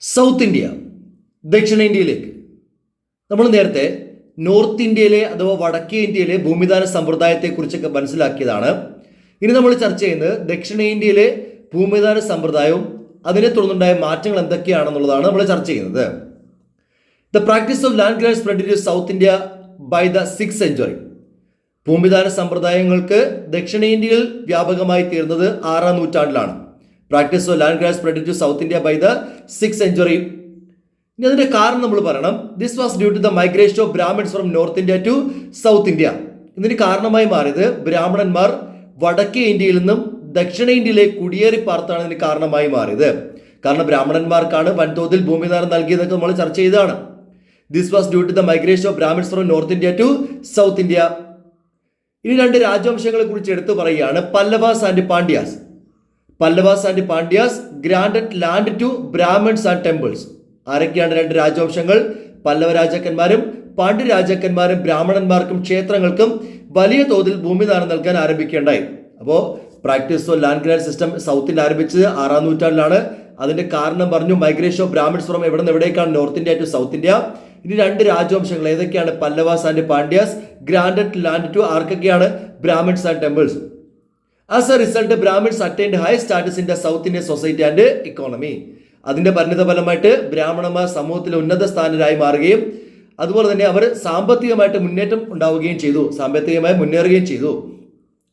South India, ദക്ഷിണേന്ത്യയിലേക്ക് നമ്മൾ നേരത്തെ north ഇന്ത്യയിലെ അഥവാ വടക്കേ ഇന്ത്യയിലെ ഭൂമിദാന സമ്പ്രദായത്തെക്കുറിച്ചൊക്കെ മനസ്സിലാക്കിയതാണ്. ഇനി നമ്മൾ ചർച്ച ചെയ്യുന്നത് ദക്ഷിണേന്ത്യയിലെ ഭൂമിദാന സമ്പ്രദായവും അതിനെ തുടർന്നുണ്ടായ മാറ്റങ്ങൾ എന്തൊക്കെയാണെന്നുള്ളതാണ് നമ്മൾ ചർച്ച ചെയ്യുന്നത്. The practice of land grant spread to south India by the 6th century. ഭൂമിദാന സമ്പ്രദായങ്ങൾക്ക് ദക്ഷിണേന്ത്യയിൽ വ്യാപകമായി തീർന്നത് 6ാം നൂറ്റാണ്ടിലാണ്. Practice of land grant spread to south India by the 6th century. ഇനി അതിന്റെ കാരണം നമ്മൾ പറയണം. This was due to the migration of Brahmins from North India to south India. ഇതിന് കാരണമായി മാറിയത് ബ്രാഹ്മണന്മാർ വടക്കേ ഇന്ത്യയിൽ നിന്നും ദക്ഷിണേന്ത്യയിലേക്ക് കുടിയേറി പാർത്താണ് ഇതിന് കാരണമായി മാറിയത്. കാരണം ബ്രാഹ്മണന്മാർക്കാണ് വൻതോതിൽ ഭൂമിദാനം നൽകിയതൊക്കെ നമ്മൾ ചർച്ച ചെയ്തതാണ്. This was due to the migration of Brahmins from North India to south India. ഇനി രണ്ട് രാജവംശങ്ങളെ കുറിച്ച് എടുത്തു പറയുകയാണ്. Pallavas and Pandyas. Pallavas and Pandyas granted land to Brahmins and temples. ആരൊക്കെയാണ് രണ്ട് രാജവംശങ്ങൾ? പല്ലവ രാജാക്കന്മാരും പാണ്ഡ്യ രാജാക്കന്മാരും ബ്രാഹ്മണന്മാർക്കും ക്ഷേത്രങ്ങൾക്കും വലിയ തോതിൽ ഭൂമിദാനം നൽകാൻ ആരംഭിക്കുകയുണ്ടായി. അപ്പോൾ practice of land grant system സൗത്തിൽ ആരംഭിച്ചത് 6ാം നൂറ്റാണ്ടിലാണ്. അതിന്റെ കാരണം പറഞ്ഞു, മൈഗ്രേഷൻ ഓഫ് ബ്രാഹ്മിൻസ് ഫ്രം എവിടെ നിന്ന് എവിടേക്കാണ്? North India to south India. ഇനി രണ്ട് രാജവംശങ്ങൾ ഏതൊക്കെയാണ്? Pallavas and Pandyas granted land to ആർക്കൊക്കെയാണ്? Brahmins and temples. As a result Brahmins attained high status in the south Indian society and economy. അതിന്റെ പരിണിത ഫലമായിട്ട് ബ്രാഹ്മണന്മാർ സമൂഹത്തിൽ ഉന്നത സ്ഥാനരായി മാറുകയും അതുപോലെ തന്നെ അവർ സാമ്പത്തികമായിട്ട് മുന്നേറ്റം ഉണ്ടാവുകയും ചെയ്തു, സാമ്പത്തികമായി മുന്നേറുകയും ചെയ്തു.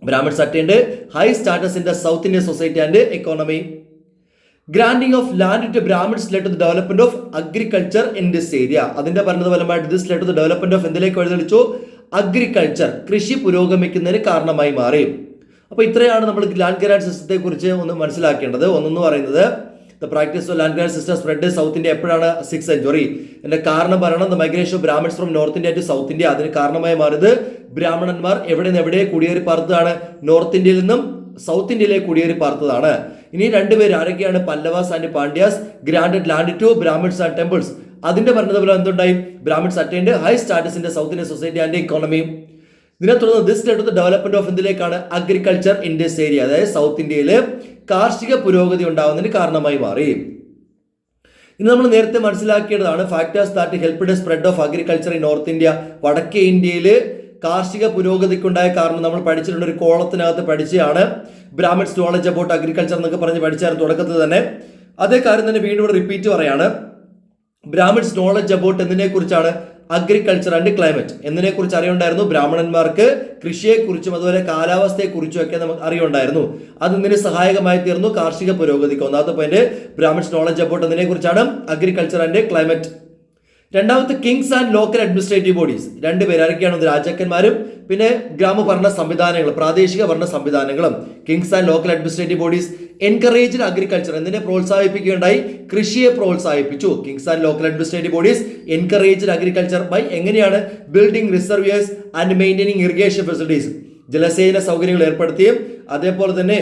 Brahmins attained high status in the south Indian society and economy. Granting of land to Brahmins led to the development of agriculture in this area. അതിന്റെ പരിണിത ഫലമായിട്ട് this led to the development of എന്തിലേക്ക് വഴിതെളിച്ചു? Agriculture, കൃഷി പുരോഗമിക്കുന്നതിന് കാരണമായി മാറി. അപ്പോൾ ഇത്രയാണ് നമ്മൾ ലാൻഡ് ഗ്രാന്റ് സിസ്റ്റത്തെ കുറിച്ച് ഒന്ന് മനസ്സിലാക്കേണ്ടത്. ഒന്നെന്ന് പറയുന്നത് the practice of land grant system spread South India എപ്പോഴാണ്? 6th century. ഇതിന്റെ കാരണം പറയണം. The migration of Brahmins from North India to south India. അതിന് കാരണമായി മാറിയത് ബ്രാഹ്മണന്മാർ എവിടെ നിന്ന് എവിടെ കുടിയേറി പാർത്തതാണ്? നോർത്ത് ഇന്ത്യയിൽ നിന്നും സൗത്ത് ഇന്ത്യയിലേക്ക് കുടിയേറി പാർത്തതാണ്. ഇനി രണ്ടുപേർ ആരൊക്കെയാണ്? Pallavas and Pandyas granted land to Brahmins and temples. അതിന്റെ പരിണിതഫലം എന്തുണ്ടായി? Brahmins attained high status in the south Indian society and economy. ഇതിനെ തുടർന്ന് this led to the development of എന്തിലേക്കാണ്? Agriculture in this area. അതായത് സൗത്ത് ഇന്ത്യയിൽ കാർഷിക പുരോഗതി ഉണ്ടാകുന്നതിന് കാരണമായി മാറി. ഇനി നമ്മൾ നേരത്തെ മനസ്സിലാക്കിയതാണ് factors that helped spread of agriculture in north India. വടക്കേ ഇന്ത്യയിൽ കാർഷിക പുരോഗതിക്കുണ്ടായ കാരണം നമ്മൾ പഠിച്ചിട്ടുണ്ട്. ഒരു കോളത്തിനകത്ത് പഠിച്ചതാണ്. ബ്രാഹ്മിൻസ് നോളജ് അബൌട്ട് അഗ്രികൾച്ചർ എന്നൊക്കെ പറഞ്ഞ് പഠിച്ചായിരുന്നു തുടക്കത്തിൽ തന്നെ. അതേ കാര്യം തന്നെ വീണ്ടും ഇവിടെ റിപ്പീറ്റ് പറയാണ്. ബ്രാഹ്മിൻസ് നോളജ് അബൌട്ട് എന്തിനെ കുറിച്ചാണ്? Agriculture and climate. എന്നതിനെ കുറിച്ച് അറിയുണ്ടായിരുന്നു. ബ്രാഹ്മണന്മാർക്ക് കൃഷിയെക്കുറിച്ചും അതുപോലെ കാലാവസ്ഥയെക്കുറിച്ചും ഒക്കെ നമുക്ക് അറിയുണ്ടായിരുന്നു. അത് ഇതിന് സഹായകമായി തീർന്നു കാർഷിക പുരോഗതിക്ക്. ഒന്നാമത്തെ പോയിന്റ് ബ്രാഹ്മിൻസ് നോളജ് അബൌട്ട് എന്നതിനെ കുറിച്ചാണ്, അഗ്രികൾച്ചർ ആൻഡ് ക്ലൈമറ്റ്. രണ്ടാമത്തെ kings and local administrative bodies. രണ്ടുപേർ ആരൊക്കെയാണ്? രാജാക്കന്മാരും പിന്നെ ഗ്രാമഭരണ സംവിധാനങ്ങൾ, പ്രാദേശിക ഭരണ സംവിധാനങ്ങളും. Kings and local administrative bodies encouraged agriculture. എന്തിനെ പ്രോത്സാഹിപ്പിക്കുകയുണ്ടായി? കൃഷിയെ പ്രോത്സാഹിപ്പിച്ചു. Kings and local administrative bodies encouraged agriculture by എങ്ങനെയാണ്? Building reservoirs and maintaining irrigation facilities. ജലസേചന സൗകര്യങ്ങൾ ഏർപ്പെടുത്തിയും അതേപോലെ തന്നെ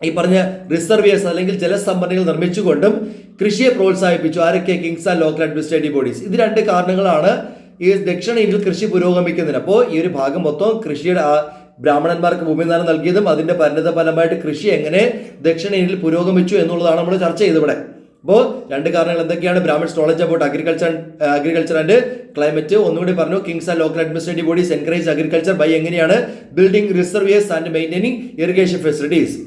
ഈ പറഞ്ഞ റിസർവിയേഴ്സ് അല്ലെങ്കിൽ ജലസംഭരണികൾ നിർമ്മിച്ചുകൊണ്ടും കൃഷിയെ പ്രോത്സാഹിപ്പിച്ചു. ആരൊക്കെ? Kings and local administrative bodies. ഇത് രണ്ട് കാരണങ്ങളാണ് ഈ ദക്ഷിണ ഇന്ത്യയിൽ കൃഷി പുരോഗമിക്കുന്നതിന്. അപ്പോൾ ഈ ഒരു ഭാഗം മൊത്തം കൃഷിയുടെ ബ്രാഹ്മണന്മാർക്ക് ഭൂമിദാനം നൽകിയതും അതിന്റെ പരിണിത ഫലമായിട്ട് കൃഷി എങ്ങനെ ദക്ഷിണ ഇന്ത്യയിൽ പുരോഗമിച്ചു എന്നുള്ളതാണ് നമ്മൾ ചർച്ച ചെയ്തത് ഇവിടെ. അപ്പോൾ രണ്ട് കാരണങ്ങൾ എന്തൊക്കെയാണ്? Brahmins knowledge about agriculture and climate. ഒന്നുകൂടി പറഞ്ഞു. Kings and local administrative bodies encourage agriculture by എങ്ങനെയാണ്? Building reservoirs and maintaining irrigation facilities.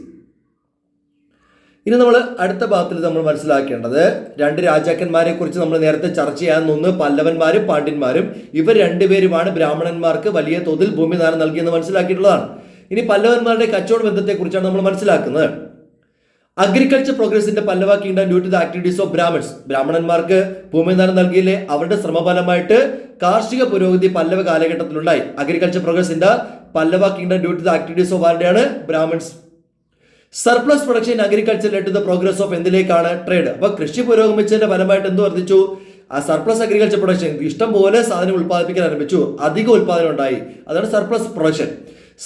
ഇനി നമ്മൾ അടുത്ത ഭാഗത്തിൽ നമ്മൾ മനസ്സിലാക്കേണ്ടത് രണ്ട് രാജാക്കന്മാരെ കുറിച്ച് നമ്മൾ നേരത്തെ ചർച്ച ചെയ്യാൻ നിന്ന് പല്ലവന്മാരും പാണ്ഡ്യന്മാരും. ഇവർ രണ്ടുപേരുമാണ് ബ്രാഹ്മണന്മാർക്ക് വലിയ തോതിൽ ഭൂമിദാനം നൽകിയെന്ന് മനസ്സിലാക്കിയിട്ടുള്ളതാണ്. ഇനി പല്ലവന്മാരുടെ കച്ചവട ബന്ധത്തെ കുറിച്ചാണ് നമ്മൾ മനസ്സിലാക്കുന്നത്. അഗ്രികൾച്ചർ പ്രോഗ്രസിന്റെ Pallava kingdom due to the activities of Brahmins. ബ്രാഹ്മണന്മാർക്ക് ഭൂമിദാനം നൽകിയില്ലേ? അവരുടെ ശ്രമഫലമായിട്ട് കാർഷിക പുരോഗതി പല്ലവ കാലഘട്ടത്തിലുണ്ടായി. Agriculture progress in the Pallava kingdom due to the activities of ആരുടെയാണ്? Brahmins. Surplus production agriculture led to the progress of എന്തിലേക്കാണ്? ട്രേഡ്. അപ്പൊ കൃഷി പുരോഗമിച്ചതിന്റെ ഫലമായിട്ട് എന്ത് വർദ്ധിച്ചു? ആ സർപ്ലസ് അഗ്രികൾച്ചർ പ്രൊഡക്ഷൻ, ഇഷ്ടം പോലെ സാധനം ഉത്പാദിപ്പിക്കാൻ ആരംഭിച്ചു, അധിക ഉത്പാദനം ഉണ്ടായി. അതാണ് surplus production.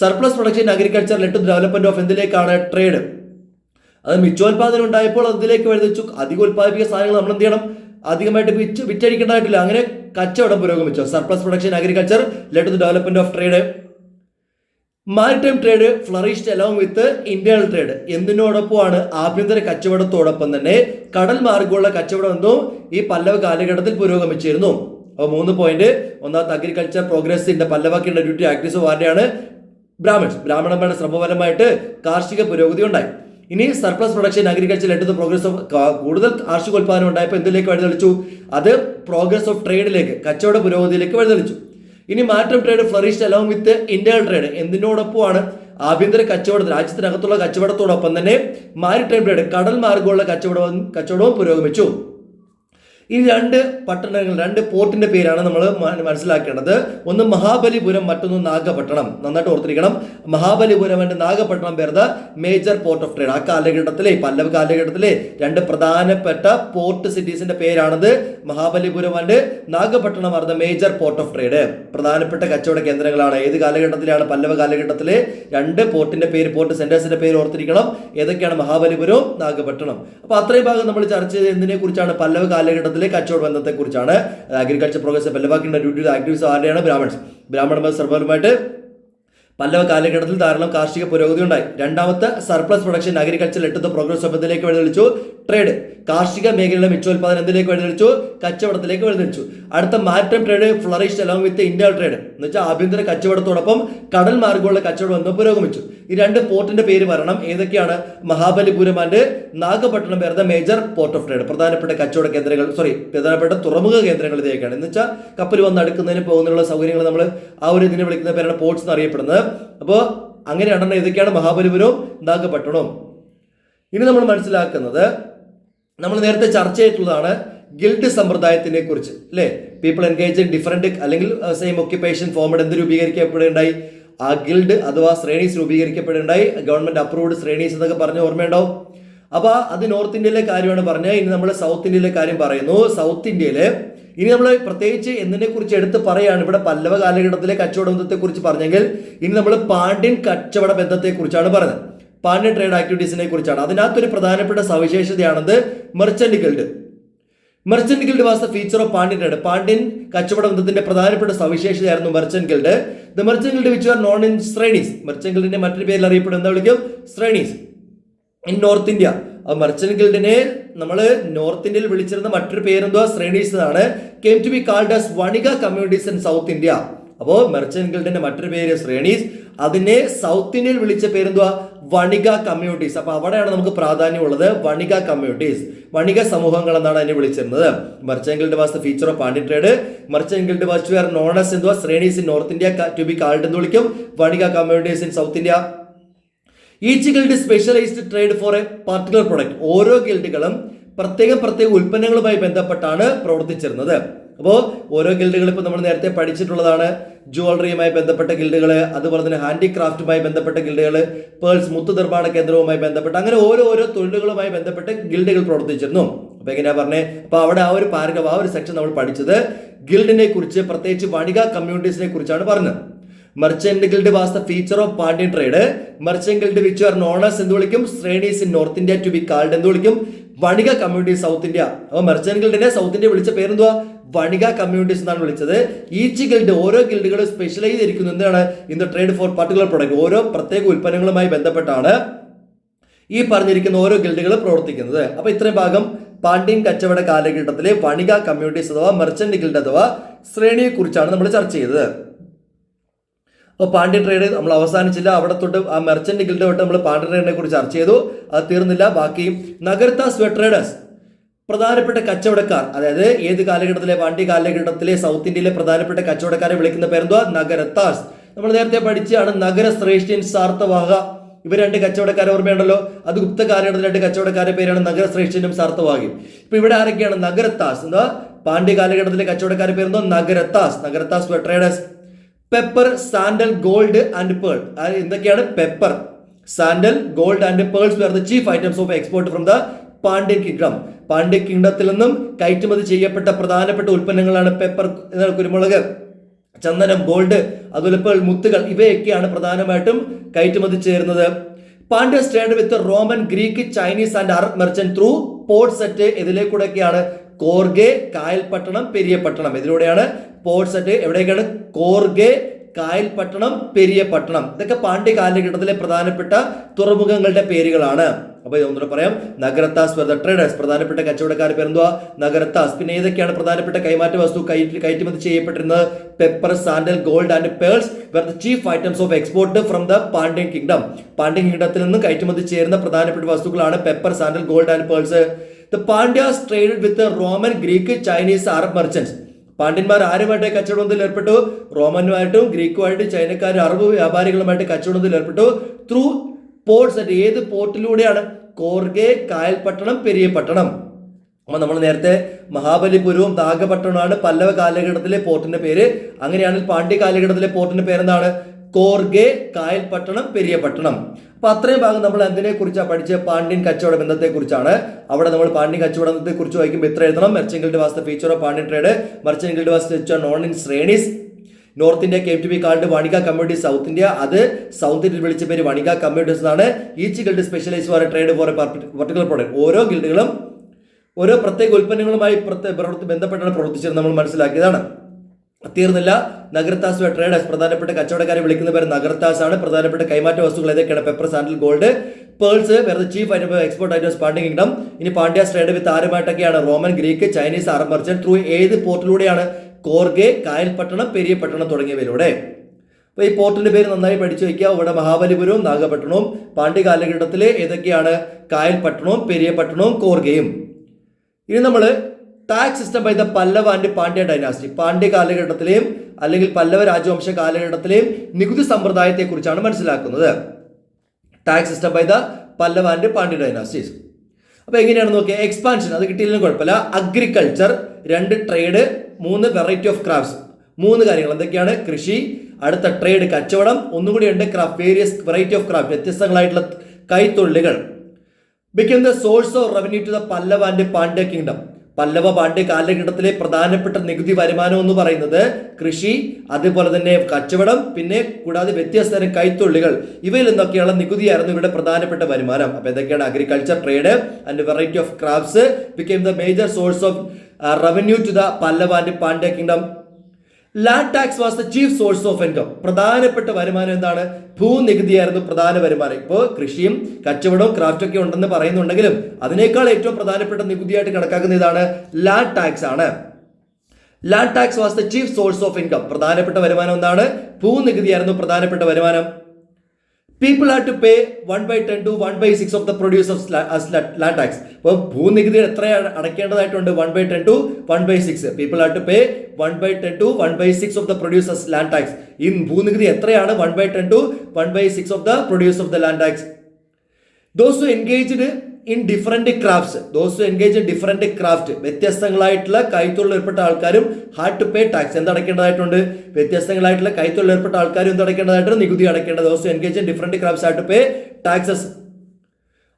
Surplus production agriculture led to development of എന്തിലേക്കാണ്? ട്രേഡ്. അത് മിച്ചോത്പാദനം ഉണ്ടായപ്പോൾ അതിലേക്ക് വഴിതെച്ചു. അധികം ഉത്പാദിപ്പിക്കുന്ന സാധനങ്ങൾ നമ്മൾ എന്ത് ചെയ്യണം? അധികമായിട്ട് വിറ്റഴിക്കേണ്ടതായിട്ടില്ല. അങ്ങനെ കച്ചവടം പുരോഗമിച്ചു. Surplus production agriculture led to development of trade. Maritime trade flourished along with internal trade. എന്തിനോടൊപ്പമാണ്? ആഭ്യന്തര കച്ചവടത്തോടൊപ്പം തന്നെ കടൽ മാർഗമുള്ള കച്ചവടം എന്തോ ഈ പല്ലവ കാലഘട്ടത്തിൽ പുരോഗമിച്ചിരുന്നു. അപ്പോൾ 3 പോയിന്റ്. ഒന്നാമത്തെ agriculture progress in the Pallava kingdom due to activities of ആരുടെയാണ്? ബ്രാഹ്മണന്മാരുടെ ശ്രമഫലമായിട്ട് കാർഷിക പുരോഗതി ഉണ്ടായി. ഇനി surplus production agriculture led to the progress of, കൂടുതൽ കാർഷികോൽപാദനം ഉണ്ടായപ്പോൾ എന്തിലേക്ക് വഴിതെളിച്ചു? അത് പ്രോഗ്രസ് ഓഫ് ട്രേഡിലേക്ക്, കച്ചവട പുരോഗതിയിലേക്ക് വഴിതെളിച്ചു. ഇനി maritime trade flourished along with internal trade. എന്തിനോടൊപ്പമാണ്? ആഭ്യന്തര കച്ചവടം, രാജ്യത്തിനകത്തുള്ള കച്ചവടത്തോടൊപ്പം തന്നെ മാരിടൈം ട്രേഡ്, കടൽ മാർഗമുള്ള കച്ചവടവും പുരോഗമിച്ചു. ഈ 2 പട്ടണങ്ങൾ, 2 പോർട്ടിന്റെ പേരാണ് നമ്മൾ മനസ്സിലാക്കേണ്ടത്. ഒന്ന് മഹാബലിപുരം, മറ്റൊന്ന് നാഗപട്ടണം. നന്നായിട്ട് ഓർത്തിരിക്കണം. മഹാബലിപുരം ആൻഡ് നാഗപട്ടണം പേർ the major port of trade. ആ കാലഘട്ടത്തിലെ, പല്ലവ കാലഘട്ടത്തിലെ 2 പ്രധാനപ്പെട്ട പോർട്ട് സിറ്റീസിന്റെ പേരാണത്. Mahabalipuram and Nagapattinam are the major port of trade. പ്രധാനപ്പെട്ട കച്ചവട കേന്ദ്രങ്ങളാണ്. ഏത് കാലഘട്ടത്തിലാണ്? പല്ലവ കാലഘട്ടത്തിലെ 2 പോർട്ടിന്റെ പേര്, പോർട്ട് സെന്റേഴ്സിന്റെ പേര് ഓർത്തിരിക്കണം. ഏതൊക്കെയാണ്? മഹാബലിപുരവും നാഗപട്ടണം. അപ്പൊ അത്രയും ഭാഗം നമ്മൾ ചർച്ച ചെയ്ത് എന്തിനെ കുറിച്ചാണ്? പല്ലവ കാലഘട്ടത്തിൽ കച്ചവട ബന്ധത്തെ കുറിച്ചാണ്. Agriculture progress Pallava kingdom due to activities ആരുടെയാണ്? ബ്രാഹ്മണന്മാർ സർവഫലമായിട്ട് പല്ലവ കാലഘട്ടത്തിൽ ധാരാളം കാർഷിക പുരോഗതി ഉണ്ടായി. രണ്ടാമത്തെ surplus production agriculture led to the progress of എന്തിലേക്ക് വഴിതെളിച്ചു? ട്രേഡ്, കാർഷിക മേഖലയിലെ മിച്ചോൽപാദനം എന്തിലേക്ക് വഴിതെളിച്ചു? കച്ചവടത്തിലേക്ക് വഴിതെളിച്ചു. അടുത്ത maritime trade flourished along with internal trade എന്ന് വെച്ചാൽ ആഭ്യന്തര കച്ചവടത്തോടൊപ്പം കടൽ മാർഗമുള്ള കച്ചവടം എന്ന് പുരോഗമിച്ചു. ഈ 2 പോർട്ടിന്റെ പേര് പറയണം. ഏതൊക്കെയാണ്? മഹാബലിപുരം ആൻഡ് നാഗപട്ടണം പേർ the major port of trade. പ്രധാനപ്പെട്ട കച്ചവട കേന്ദ്രങ്ങൾ, പ്രധാനപ്പെട്ട തുറമുഖ കേന്ദ്രങ്ങൾ ഇതൊക്കെയാണ്. എന്ന് വെച്ചാൽ കപ്പൽ വന്ന് അടുക്കുന്നതിന് പോകുന്നതിനുള്ള സൗകര്യങ്ങൾ നമ്മൾ ആ ഒരു ഇതിനെ വിളിക്കുന്ന പേരാണ് പോർട്സ് എന്ന് അറിയപ്പെടുന്നത്. അപ്പോൾ അങ്ങനെ രണ്ടെണ്ണം ഏതൊക്കെയാണ്? മഹാബലിപുരവും നാഗപട്ടണവും. ഇനി നമ്മൾ മനസ്സിലാക്കുന്നത്, നമ്മൾ നേരത്തെ ചർച്ച ചെയ്തിട്ടുള്ളതാണ് ഗിൽഡ് സമ്പ്രദായത്തിനെ കുറിച്ച്, അല്ലേ? പീപ്പിൾ എൻഗേജ് ഇൻ ഡിഫറെന്റ് അല്ലെങ്കിൽ സെയിം ഒക്യുപ്പേഷൻ ഫോമഡ് എന്ത് രൂപീകരിക്കപ്പെടുകയുണ്ടായി? ആ ഗിൽഡ് അഥവാ ശ്രേണീസ് രൂപീകരിക്കപ്പെടുകയുണ്ടായി. ഗവൺമെന്റ് അപ്രൂവ്ഡ് ശ്രേണീസ് എന്നൊക്കെ പറഞ്ഞ് ഓർമ്മയുണ്ടാവും. അപ്പൊ അത് നോർത്ത് ഇന്ത്യയിലെ കാര്യമാണ് പറഞ്ഞത്. ഇനി നമ്മൾ സൗത്ത് ഇന്ത്യയിലെ കാര്യം പറയുന്നു. സൗത്ത് ഇന്ത്യയിലെ ഇനി നമ്മൾ പ്രത്യേകിച്ച് എന്തിനെ കുറിച്ച് എടുത്ത് പറയാണ്? ഇവിടെ പല്ലവ കാലഘട്ടത്തിലെ കച്ചവട ബന്ധത്തെ കുറിച്ച് പറഞ്ഞെങ്കിൽ ഇനി നമ്മൾ പാണ്ഡ്യൻ കച്ചവട ബന്ധത്തെ കുറിച്ചാണ് പറഞ്ഞത്. പാണ്ഡ്യൻ ട്രേഡ് ആക്ടിവിറ്റീസിനെ കുറിച്ചാണ്. അതിനകത്തൊരു പ്രധാനപ്പെട്ട സവിശേഷതയാണത് merchant guild. Merchant guild was the feature of Pandyan trade. Pandyan കച്ചവട ബന്ധത്തിന്റെ പ്രധാനപ്പെട്ട സവിശേഷതയായിരുന്നു merchant guild. The merchant guild which are known in shrenis. Merchant ഗിൽഡിന്റെ മറ്റൊരു പേരിൽ അറിയപ്പെടുന്ന എന്താ വിളിക്കും? Shrenis in north India. Merchant ഗിൽഡിനെ നമ്മൾ നോർത്ത് ഇന്ത്യയിൽ വിളിച്ചിരുന്ന മറ്റൊരു പേരെന്തുവാ? ശ്രേണീസ് ആണ്. Came to be called as vanika communities in south India. അപ്പോൾ മെർച്ചന്റ് ഗിൽഡിന്റെ മറ്റൊരു പേര് ശ്രേണീസ്. അതിനെ സൗത്ത് ഇന്ത്യയിൽ വിളിച്ച പേരെന്തുവാ? വണിക കമ്മ്യൂണിറ്റീസ്. അപ്പൊ അവിടെയാണ് നമുക്ക് പ്രാധാന്യമുള്ളത്. വണിക കമ്മ്യൂണിറ്റീസ്, വണിക സമൂഹങ്ങൾ എന്നാണ് അതിനെ വിളിച്ചിരുന്നത്. Merchant guild was the feature of Pandyan trade. Merchant guild was to are known as എന്തുവാ? Shrenis in north India to be called എന്ന് വിളിക്കും vanika communities in south India. Each guild specialised trade for a particular product. ഓരോ ഗിൽഡുകളും പ്രത്യേക ഉൽപ്പന്നങ്ങളുമായി ബന്ധപ്പെട്ടാണ് പ്രവർത്തിച്ചിരുന്നത്. അപ്പോൾ ഓരോ ഗിൽഡുകൾ ഇപ്പോൾ നമ്മൾ നേരത്തെ പഠിച്ചിട്ടുള്ളതാണ്. ജുവലറിയുമായി ബന്ധപ്പെട്ട ഗിൽഡുകൾ, അതുപോലെ തന്നെ ഹാൻഡിക്രാഫ്റ്റുമായി ബന്ധപ്പെട്ട ഗിൽഡുകൾ, പേൾസ് മുത്തു നിർമ്മാണ കേന്ദ്രവുമായി ബന്ധപ്പെട്ട് അങ്ങനെ ഓരോ തൊഴിലുകളുമായി ബന്ധപ്പെട്ട് ഗിൽഡുകൾ പ്രവർത്തിച്ചിരുന്നു. അപ്പൊ എങ്ങനെയാ പറഞ്ഞേ? അപ്പൊ അവിടെ ആ ഒരു പാരഗ്രാഫ്, ആ ഒരു സെക്ഷൻ നമ്മൾ പഠിച്ചത് ഗിൽഡിനെ കുറിച്ച്, പ്രത്യേകിച്ച് വണിക കമ്മ്യൂണിറ്റീസിനെ കുറിച്ചാണ് പറഞ്ഞത്. Merchant guild was the feature of Pandyan trade. Merchant guild which are known as എന്ത് വിളിക്കും? Shrenis in north India to be called എന്ത് വിളിക്കും? Vanika communities south India. അപ്പോൾ മെർച്ചന്റ് ഗിൽഡിനെ സൗത്ത് ഇന്ത്യ വിളിച്ച പേരെന്തുവാ? വണിക കമ്മ്യൂണിറ്റീസ് എന്നാണ് വിളിച്ചത്. ഈച്ച് ഗിൽഡ്, ഓരോ ഗിൽഡുകളും സ്പെഷ്യലൈസ് ചെയ്തിരിക്കുന്നു എന്താണ്? In the trade four particular product. ഓരോ പ്രത്യേക ഉൽപ്പന്നങ്ങളുമായി ബന്ധപ്പെട്ടാണ് ഈ പറഞ്ഞിരിക്കുന്ന ഓരോ ഗിൽഡുകളും പ്രവർത്തിക്കുന്നത്. അപ്പൊ ഇത്രയും ഭാഗം പാണ്ഡ്യൻ കച്ചവട കാലഘട്ടത്തിലെ വണിക കമ്മ്യൂണിറ്റീസ് അഥവാ മെർച്ചന്റ് ഗിൽഡ് അഥവാ ശ്രേണിയെ കുറിച്ചാണ് നമ്മൾ ചർച്ച ചെയ്തത്. അപ്പോൾ പാണ്ഡ്യൻ ട്രേഡ് നമ്മൾ അവസാനിച്ചില്ല. അവിടെ തൊട്ട് ആ മെർച്ചന്റ് ഗിൽഡ് തൊട്ട് നമ്മൾ പാണ്ഡ്യൻ ട്രേഡിനെ കുറിച്ച് ചർച്ച ചെയ്തു. അത് തീർന്നില്ല. ബാക്കി നഗരത്താസ് ട്രേഡേഴ്സ്, പ്രധാനപ്പെട്ട കച്ചവടക്കാർ. അതായത് ഏത് കാലഘട്ടത്തിലെ? പാണ്ഡ്യ കാലഘട്ടത്തിലെ സൗത്ത് ഇന്ത്യയിലെ പ്രധാനപ്പെട്ട കച്ചവടക്കാരെ വിളിക്കുന്ന പേരെന്തുവാ? നഗരത്താസ്. നമ്മൾ നേരത്തെ പഠിച്ചാണ് നഗര ശ്രേഷ്ഠൻ, സാർത്ഥവാഹ. ഇവർ 2 കച്ചവടക്കാരെ ഓർമ്മയുണ്ടല്ലോ. അത് ഗുപ്ത കാലഘട്ടത്തിലെ 2 കച്ചവടക്കാരുടെ പേരാണ് നഗര ശ്രേഷ്ഠനും സാർത്ഥവാഹിയും. ഇപ്പൊ ഇവിടെ ആരൊക്കെയാണ്? നഗരത്താസ്. എന്താ? പാണ്ഡ്യ കാലഘട്ടത്തിലെ കച്ചവടക്കാരുടെ പേരെന്തോ? Nagarathas. Nagarathas traders. Pepper, sandal, gold and pearl. എന്തൊക്കെയാണ്? Pepper, sandal, gold and pearls were the chief items of export from the Pandyan kingdom. Pandya കിങ്ഡത്തിൽ നിന്നും കയറ്റുമതി ചെയ്യപ്പെട്ട പ്രധാനപ്പെട്ട ഉൽപ്പന്നങ്ങളാണ് പെപ്പർ, കുരുമുളക്, ചന്ദനം, ഗോൾഡ്, അതുപോലെ പേൾ, മുത്തുകൾ. ഇവയൊക്കെയാണ് പ്രധാനമായിട്ടും കയറ്റുമതി ചേരുന്നത്. Pandyas trade with Roman, Greek, Chinese and Arab merchant through port set. ഇതിലേക്കൂടെയൊക്കെയാണ് കോർഗെ, കായൽപട്ടണം, പെരിയപട്ടണം. ഇതിലൂടെയാണ് പോർട്ട് സെറ്റ്. എവിടേക്കാണ്? കോർഗെ, കായൽ പട്ടണം, പെരിയ പട്ടണം. ഇതൊക്കെ പാണ്ഡ്യ കാലഘട്ടത്തിലെ പ്രധാനപ്പെട്ട തുറമുഖങ്ങളുടെ പേരുകളാണ്. അപ്പൊ ഇതൊന്നുകൂടെ പറയാം. നഗരത്താസ് വെർ ദ ട്രേഡേഴ്സ്, പ്രധാനപ്പെട്ട കച്ചവടക്കാർ പേരെന്തുവാ? നഗരത്താസ്. പിന്നെ ഏതൊക്കെയാണ് പ്രധാനപ്പെട്ട കൈമാറ്റ വസ്തു കയറ്റുമതി ചെയ്യപ്പെട്ടിരുന്നത്? Pepper, sandal, gold and pearls were the chief items of export from the Pandyan kingdom. Pandyan കിങ്ഡത്തിൽ നിന്ന് കയറ്റുമതി ചേരുന്ന പ്രധാനപ്പെട്ട വസ്തുക്കളാണ് pepper, sandal, gold and pearls. The Pandyas traded with Roman, Greek, Chinese, Arab merchants. പാണ്ഡ്യന്മാർ ആരുമായിട്ട് കച്ചവടത്തിൽ ഏർപ്പെട്ടു? റോമനുമായിട്ടും ഗ്രീക്കുമായിട്ടും ചൈനക്കാരും അറബ് വ്യാപാരികളുമായിട്ട് കച്ചവടത്തിൽ ഏർപ്പെട്ടു. ത്രൂ പോർട്സ്, അറ്റ് ഏത് പോർട്ടിലൂടെയാണ്? കോർഗെ, കായൽപട്ടണം, പെരിയ പട്ടണം. അപ്പൊ നമ്മൾ നേരത്തെ മഹാബലിപുരവും നാഗപട്ടണമാണ് പല്ലവ കാലഘട്ടത്തിലെ പോർട്ടിന്റെ പേര്. അങ്ങനെയാണെങ്കിൽ പാണ്ഡ്യ കാലഘട്ടത്തിലെ പോർട്ടിന്റെ പേരെന്താണ്? കോർഗെ, കായൽപട്ടണം, പെരിയ പട്ടണം. അപ്പൊ അത്രയും ഭാഗം നമ്മൾ എന്തിനെ കുറിച്ചാണ് പഠിച്ചത്? പാണ്ഡ്യൻ കച്ചവട ബന്ധത്തെ കുറിച്ചാണ്. അവിടെ നമ്മൾ പാണ്ഡ്യൻ കച്ചവട ബന്ധത്തെ കുറിച്ച് വായിക്കുമ്പോൾ ഇത്ര എഴുതണം: merchant guild was the feature of Pandyan trade. Merchant guild was known in shrenis. North India came to be called vanika community. South India, അത് സൗത്ത് ഇന്ത്യയിൽ വിളിച്ച പേര് വണിക കമ്മ്യൂണിറ്റീസ് എന്നാണ്. Each guild specialise for a trade for a particular product. ഓരോ ഗിൽഡുകളും ഓരോ പ്രത്യേക ഉൽപ്പന്നങ്ങളുമായി ബന്ധപ്പെട്ടാണ് പ്രവർത്തിച്ചത് നമ്മൾ മനസ്സിലാക്കിയതാണ്. തീർന്നില്ല. നഗരത്താസ് വെർ ട്രേഡേഴ്സ്, പ്രധാനപ്പെട്ട കച്ചവടക്കാരെ വിളിക്കുന്ന പേര് നഗരത്താസ് ആണ്. പ്രധാനപ്പെട്ട കൈമാറ്റ വസ്തുക്കൾ ഏതൊക്കെയാണ്? Pepper, sandal, gold, pearls were the chief item export items Pandya kingdom. ഇനി പാണ്ഡ്യാസ് ട്രേഡ് വിത്ത് ആരുമായിട്ടൊക്കെയാണ്? Roman, Greek, Chinese, Arab merchant. Through ഏത് പോർട്ടിലൂടെയാണ്? കോർഗെ, കായൽപട്ടണം, പെരിയ പട്ടണം തുടങ്ങിയവയിലൂടെ. അപ്പൊ ഈ പോർട്ടിന്റെ പേര് നന്നായി പഠിച്ചു വയ്ക്കുക. ഇവിടെ മഹാബലിപുരവും നാഗപട്ടണവും. പാണ്ഡ്യ കാലഘട്ടത്തിലെ ഏതൊക്കെയാണ്? കായൽപട്ടണവും, പെരിയ പട്ടണവും, കോർഗയും. ഇനി നമ്മൾ tax system by the Pallava and Pandya dynasty. Pandya കാലഘട്ടത്തിലെയും അല്ലെങ്കിൽ പല്ലവ രാജവംശ കാലഘട്ടത്തിലെയും നികുതി സമ്പ്രദായത്തെ കുറിച്ചാണ് മനസ്സിലാക്കുന്നത്. Tax system by the Pallava and Pandya dynasties. അപ്പൊ എങ്ങനെയാണ് നോക്കിയാൽ? എക്സ്പാൻഷൻ, അത് കിട്ടിയില്ലെങ്കിലും കുഴപ്പമില്ല. Agriculture, 2 trade, 3 variety of crafts. 3 കാര്യങ്ങൾ എന്തൊക്കെയാണ്? കൃഷി, അടുത്ത ട്രേഡ് കച്ചവടം, ഒന്നുകൂടി ഉണ്ട് craft, various variety of craft, വ്യത്യസ്തങ്ങളായിട്ടുള്ള കൈത്തൊഴിലുകൾ. Become the source of revenue to the Pallava and Pandya kingdom. Pallava Pandya കാലഘട്ടത്തിലെ പ്രധാനപ്പെട്ട നികുതി വരുമാനം എന്ന് പറയുന്നത് കൃഷി, അതുപോലെ തന്നെ കച്ചവടം, പിന്നെ കൂടാതെ വ്യത്യസ്തതരം കൈത്തൊഴിലുകൾ, ഇവയിൽ നിന്നൊക്കെയുള്ള നികുതിയായിരുന്നു ഇവിടെ പ്രധാനപ്പെട്ട വരുമാനം. അപ്പൊ ഇതൊക്കെയാണ് agriculture, trade and variety of crafts became the major source of revenue to the Pallava and Pandya kingdom. Land tax was the chief source of income. പ്രധാനപ്പെട്ട വരുമാനം എന്താണ്? ഭൂനികുതിയായിരുന്നു പ്രധാന വരുമാനം. ഇപ്പോൾ കൃഷിയും കച്ചവടവും ക്രാഫ്റ്റ് ഒക്കെ ഉണ്ടെന്ന് പറയുന്നുണ്ടെങ്കിലും അതിനേക്കാൾ ഏറ്റവും പ്രധാനപ്പെട്ട നികുതിയായിട്ട് കണക്കാക്കുന്ന ഇതാണ് ലാൻഡ് ടാക്സ് ആണ്. Land tax was the chief source of income. പ്രധാനപ്പെട്ട വരുമാനം എന്താണ്? ഭൂനികുതിയായിരുന്നു പ്രധാനപ്പെട്ട വരുമാനം. People had to pay 1/10 to 1/6 of the produce of land tax. അപ്പോൾ ഭൂനികുതി എത്രയാണ് അടയ്ക്കേണ്ടതായിട്ടുണ്ട്? 1/10 to 1/6. People had to pay 1/10 to 1/6 of the produce of land tax. ഈ ഭൂനികുതി എത്രയാണ്? 1/10 to 1/6 of the produce of the land tax. Those who engaged in different crafts, വ്യത്യസ്തങ്ങളായിട്ടുള്ള കൈത്തൊഴിൽ ഏർപ്പെട്ട ആൾക്കാരും had to pay tax. എന്തടക്കേണ്ടതായിട്ടുണ്ട്? വ്യത്യസ്തങ്ങളായിട്ടുള്ള കൈത്തൊഴിൽ ഏർപ്പെട്ട ആൾക്കാരും എന്തടക്കേണ്ടതായിട്ടുണ്ട്? നികുതി അടയ്ക്കേണ്ടത്. Those engage in different crafts had to pay taxes.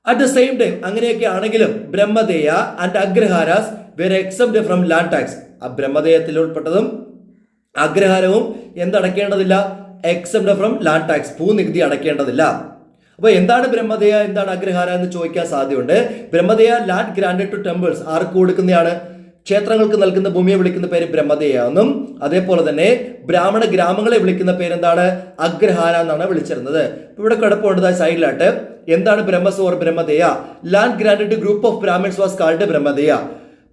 At the same time, അങ്ങനെയൊക്കെ ആണെങ്കിലും brahmadeya and agraharas were exempt from land tax. ആ ബ്രഹ്മദേയത്തിൽ ഉൾപ്പെട്ടതും അഗ്രഹാരവും എന്തടക്കേണ്ടതില്ല? എക്സംപ്റ്റ് ഫ്രം ലാൻഡ് ടാക്സ്, ഭൂനികുതി അടയ്ക്കേണ്ടതില്ല. അപ്പൊ എന്താണ് ബ്രഹ്മദേയ, എന്താണ് അഗ്രഹാര എന്ന് ചോദിക്കാൻ സാധ്യതയുണ്ട്. ബ്രഹ്മദേയ ലാൻഡ് ഗ്രാൻഡഡ് ടു ടെമ്പിൾസ്, ആർക്ക് കൊടുക്കുന്നതാണ്? ക്ഷേത്രങ്ങൾക്ക് നൽകുന്ന ഭൂമിയെ വിളിക്കുന്ന പേര് ബ്രഹ്മദേയ എന്നും, അതേപോലെ തന്നെ ബ്രാഹ്മണ ഗ്രാമങ്ങളെ വിളിക്കുന്ന പേരെന്താണ്? അഗ്രഹാര എന്നാണ് വിളിച്ചിരുന്നത്. ഇവിടെ കുഴപ്പമുണ്ട് സൈഡിലായിട്ട്. എന്താണ് brahmas or brahmadeya? Land granted to group of Brahmins was called brahmadeya.